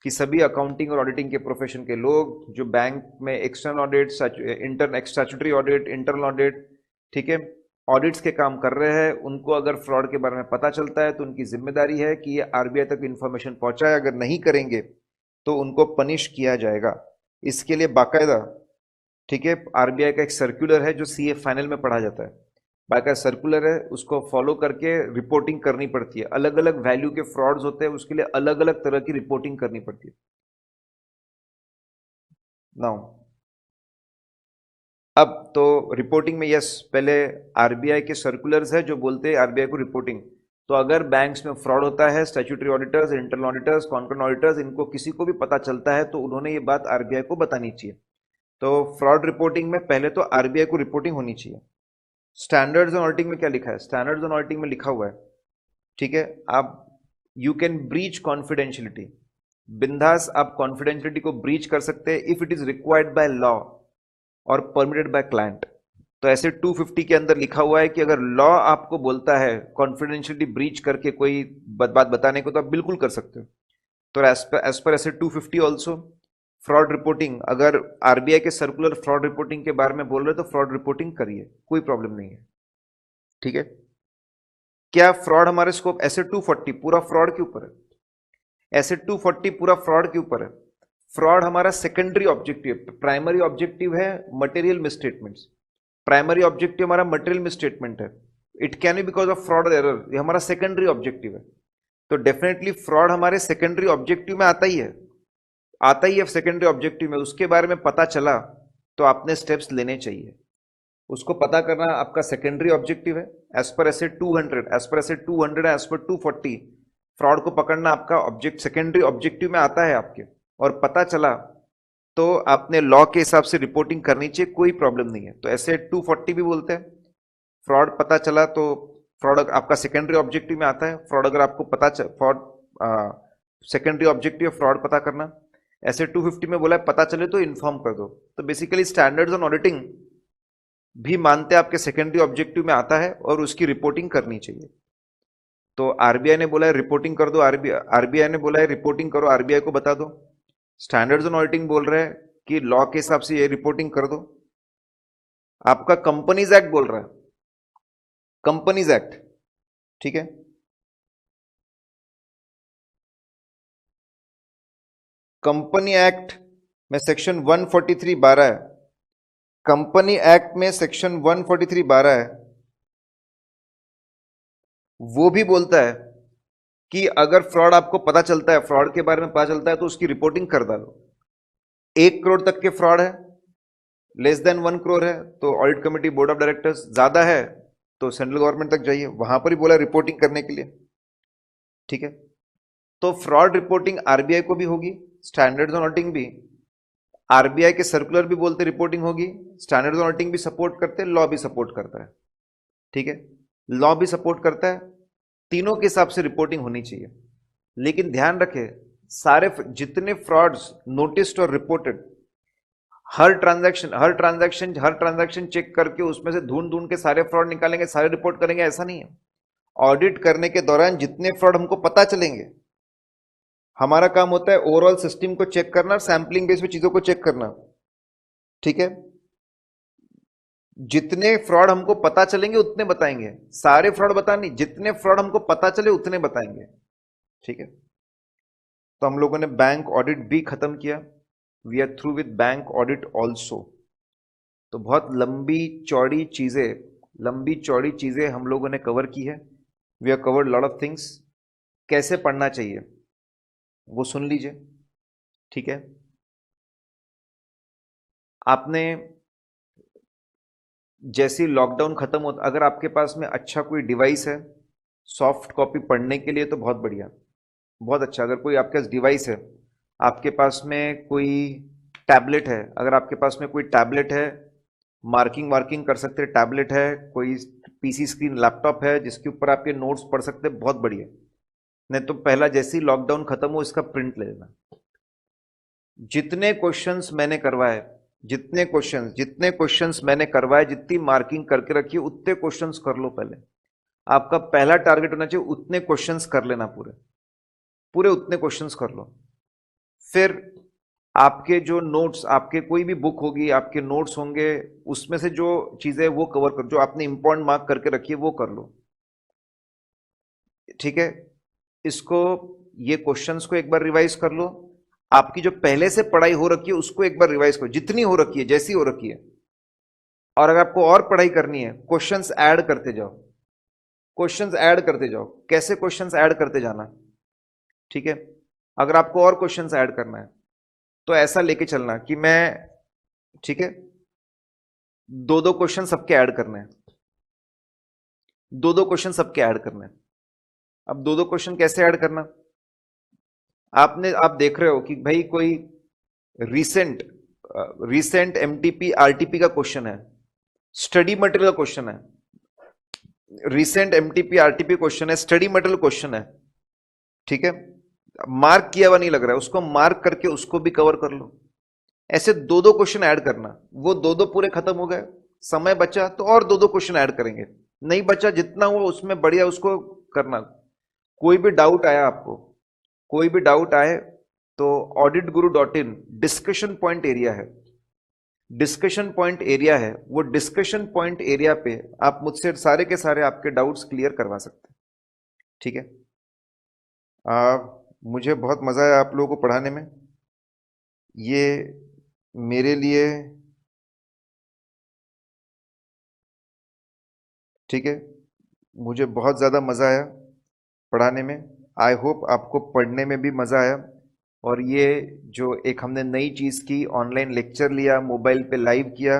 कि सभी अकाउंटिंग और ऑडिटिंग के प्रोफेशन के लोग जो बैंक में external audit, statutory audit, internal audit, ठीक है, ऑडिट्स के काम कर रहे हैं, उनको अगर फ्रॉड के बारे में पता चलता है तो उनकी जिम्मेदारी है कि ये आरबीआई तक इंफॉर्मेशन पहुंचाए। अगर नहीं करेंगे तो उनको पनिश किया जाएगा। इसके लिए बाकायदा, ठीक है, आरबीआई का एक सर्कुलर है जो सीए फाइनल में पढ़ा जाता है, बाकायदा सर्कुलर है, उसको फॉलो करके रिपोर्टिंग करनी पड़ती है। अलग अलग वैल्यू के फ्रॉड्स होते हैं, उसके लिए अलग अलग तरह की रिपोर्टिंग करनी पड़ती है। नाउ अब तो रिपोर्टिंग में यस, पहले आरबीआई के सर्कुलर्स है जो बोलते हैं आरबीआई को रिपोर्टिंग। तो अगर बैंक्स में फ्रॉड होता है, statutory auditors, internal auditors, concurrent auditors, इनको किसी को भी पता चलता है तो उन्होंने ये बात आरबीआई को बतानी चाहिए। तो फ्रॉड रिपोर्टिंग में पहले तो आरबीआई को रिपोर्टिंग होनी चाहिए। स्टैंडर्ड्स ऑन ऑडिटिंग में क्या लिखा है? स्टैंडर्ड्स ऑन ऑडिटिंग में लिखा हुआ है, ठीक है, आप यू कैन ब्रीच कॉन्फिडेंशियलिटी, बिंदास आप कॉन्फिडेंशियलिटी को ब्रीच कर सकते हैं if it is required by law और परमिटेड बाय क्लाइंट। तो ऐसे 250 के अंदर लिखा हुआ है कि अगर लॉ आपको बोलता है कॉन्फिडेंशियलिटी ब्रीच करके कोई बात बताने को तो आप बिल्कुल कर सकते हो। तो एज पर ऐसे 250 ऑल्सो फ्रॉड रिपोर्टिंग, अगर आरबीआई के सर्कुलर फ्रॉड रिपोर्टिंग के बारे में बोल रहे तो फ्रॉड रिपोर्टिंग करिए, कोई प्रॉब्लम नहीं है, ठीक है। क्या फ्रॉड हमारे स्कोप ऐसे 240 पूरा फ्रॉड के ऊपर है, ऐसे 240 पूरा फ्रॉड के ऊपर है। फ्रॉड हमारा सेकेंडरी ऑब्जेक्टिव, प्राइमरी ऑब्जेक्टिव है मटेरियल मिसस्टेटमेंट्स, प्राइमरी ऑब्जेक्टिव हमारा मटेरियल मिसस्टेटमेंट है, it can be because of fraud और एरर, ये हमारा सेकेंडरी ऑब्जेक्टिव है। तो डेफिनेटली फ्रॉड हमारे सेकेंडरी ऑब्जेक्टिव में आता ही है, आता ही है सेकेंडरी ऑब्जेक्टिव में। उसके बारे में पता चला तो आपने स्टेप्स लेने चाहिए, उसको पता करना आपका सेकेंडरी ऑब्जेक्टिव है। एज पर ऐसे 200, एज पर ऐसे 200 है, एज पर 240 फ्रॉड को पकड़ना आपका ऑब्जेक्ट सेकेंडरी ऑब्जेक्टिव में आता है आपके, और पता चला तो आपने लॉ के हिसाब से रिपोर्टिंग करनी चाहिए, कोई प्रॉब्लम नहीं है। तो ऐसे 240 भी बोलते हैं, फ्रॉड पता चला तो फ्रॉड आपका सेकेंडरी ऑब्जेक्टिव में आता है। फ्रॉड अगर आपको पता फ्रॉड सेकेंडरी ऑब्जेक्टिव फ्रॉड पता करना, ऐसे 250 में बोला है पता चले तो इन्फॉर्म कर दो। तो बेसिकली स्टैंडर्ड्स ऑन ऑडिटिंग भी मानते हैं आपके सेकेंडरी ऑब्जेक्टिव में आता है और उसकी रिपोर्टिंग करनी चाहिए। तो आरबीआई ने बोला है रिपोर्टिंग कर दो, आरबीआई ने बोला है रिपोर्टिंग करो, आरबीआई को बता दो। स्टैंडर्ड्स ऑन ऑडिटिंग बोल रहे हैं कि लॉ के हिसाब से ये रिपोर्टिंग कर दो। आपका कंपनीज एक्ट बोल रहा है, कंपनीज एक्ट, ठीक है, कंपनी एक्ट में सेक्शन 143(12) है, कंपनी एक्ट में सेक्शन 143(12) है, वो भी बोलता है कि अगर फ्रॉड आपको पता चलता है, फ्रॉड के बारे में पता चलता है तो उसकी रिपोर्टिंग कर डालो। 1 करोड़ तक के फ्रॉड है, लेस देन 1 करोड़ है तो audit committee, board of directors, ज्यादा है तो सेंट्रल गवर्नमेंट तक जाइए, वहां पर ही बोला रिपोर्टिंग करने के लिए, ठीक है। तो फ्रॉड रिपोर्टिंग आरबीआई को भी होगी, स्टैंडर्ड्स ऑन ऑडिटिंग भी, आरबीआई के सर्कुलर भी बोलते रिपोर्टिंग होगी, स्टैंडर्ड्स ऑन ऑडिटिंग भी सपोर्ट करते हैं, लॉ भी सपोर्ट करता है, ठीक है, लॉ भी सपोर्ट करता है, तीनों के हिसाब से रिपोर्टिंग होनी चाहिए। लेकिन ध्यान रखें, सारे जितने फ्रॉड्स नोटिस्ड और रिपोर्टेड, हर ट्रांजैक्शन चेक करके उसमें से ढूंढ ढूंढ के सारे फ्रॉड निकालेंगे, सारे रिपोर्ट करेंगे, ऐसा नहीं है। ऑडिट करने के दौरान जितने फ्रॉड हमको पता चलेंगे, हमारा काम होता है ओवरऑल सिस्टम को चेक करना, सैंपलिंग बेस पे चीजों को चेक करना, ठीक है। जितने फ्रॉड हमको पता चलेंगे उतने बताएंगे, सारे फ्रॉड बताने, जितने फ्रॉड हमको पता चले उतने बताएंगे, ठीक है। तो हम लोगों ने बैंक ऑडिट भी खत्म किया, we are through with bank audit also. तो बहुत लंबी चौड़ी चीजें हम लोगों ने कवर की है, we are covered lot of things. कैसे पढ़ना चाहिए वो सुन लीजिए, ठीक है। आपने जैसे लॉकडाउन खत्म होता, अगर आपके पास में अच्छा कोई डिवाइस है सॉफ्ट कॉपी पढ़ने के लिए तो बहुत बढ़िया, बहुत अच्छा। अगर कोई आपके पास डिवाइस है, आपके पास में कोई टैबलेट है, अगर आपके पास में कोई टैबलेट है, मार्किंग वार्किंग कर सकते हैं, टैबलेट है, कोई पीसी स्क्रीन लैपटॉप है जिसके ऊपर आप ये नोट्स पढ़ सकते हैं, बहुत बढ़िया। नहीं तो पहला जैसे ही लॉकडाउन खत्म हो इसका प्रिंट ले लेना। जितने क्वेश्चंस मैंने करवाए जितने क्वेश्चंस मैंने करवाए, जितनी मार्किंग करके रखी है, उतने क्वेश्चंस कर लो पहले। आपका पहला टारगेट होना चाहिए उतने क्वेश्चंस कर लेना, पूरे पूरे उतने क्वेश्चंस कर लो। फिर आपके जो नोट्स, आपके कोई भी बुक होगी, आपके नोट्स होंगे, उसमें से जो चीजें वो कवर कर, जो आपने इंपॉर्टेंट मार्क करके रखी है वो कर लो। ठीक है, इसको, ये क्वेश्चंस को एक बार रिवाइज कर लो। आपकी जो पहले से पढ़ाई हो रखी है उसको एक बार रिवाइज करो, जितनी हो रखी है, जैसी हो रखी है। और अगर आपको और पढ़ाई करनी है, क्वेश्चंस ऐड करते जाओ, क्वेश्चंस ऐड करते जाओ। कैसे क्वेश्चंस ऐड करते जाना? ठीक है, अगर आपको और क्वेश्चंस ऐड करना है तो ऐसा लेके चलना कि मैं, ठीक है, दो दो क्वेश्चन सबके ऐड करने हैं, दो दो क्वेश्चन सबके ऐड करने हैं। अब दो दो क्वेश्चन कैसे ऐड करना? आप देख रहे हो कि भाई कोई रीसेंट रीसेंट एमटीपी आरटीपी का क्वेश्चन है, स्टडी मटेरियल का क्वेश्चन है, रीसेंट एमटीपी आरटीपी क्वेश्चन है, स्टडी मटेरियल क्वेश्चन है। ठीक है, मार्क किया हुआ नहीं लग रहा है, उसको मार्क करके उसको भी कवर कर लो। ऐसे दो दो क्वेश्चन ऐड करना। वो दो दो पूरे खत्म हो गए, समय बचा तो और दो दो क्वेश्चन ऐड करेंगे। नहीं बचा, जितना हुआ उसमें बढ़िया उसको करना। कोई भी डाउट आया आपको, कोई भी डाउट आए तो auditguru.in डिस्कशन पॉइंट एरिया है, डिस्कशन पॉइंट एरिया है, वो डिस्कशन पॉइंट एरिया पे आप मुझसे सारे के सारे आपके डाउट्स क्लियर करवा सकते हैं। ठीक है, मुझे बहुत मजा आया आप लोगों को पढ़ाने में। ये मेरे लिए, ठीक है, मुझे बहुत ज़्यादा मज़ा आया पढ़ाने में। आई होप आपको पढ़ने में भी मज़ा आया। और ये जो एक हमने नई चीज़ की, ऑनलाइन लेक्चर लिया, मोबाइल पे लाइव किया,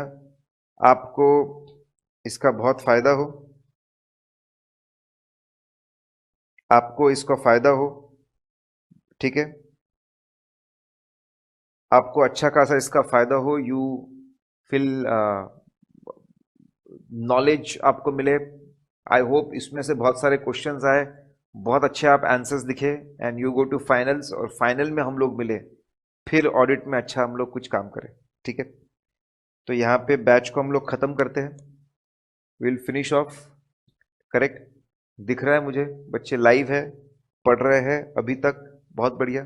आपको इसका बहुत फ़ायदा हो, आपको इसका फ़ायदा हो। ठीक है, आपको अच्छा खासा इसका फ़ायदा हो, यू फिल नॉलेज आपको मिले। आई होप इसमें से बहुत सारे क्वेश्चंस आए, बहुत अच्छे आप आंसर्स दिखे, and you go to finals, और फाइनल में हम लोग मिले, फिर ऑडिट में अच्छा हम लोग कुछ काम करें। ठीक है, तो यहाँ पे बैच को हम लोग ख़त्म करते हैं, विल फिनिश ऑफ। करेक्ट, दिख रहा है मुझे, बच्चे लाइव है, पढ़ रहे हैं अभी तक, बहुत बढ़िया।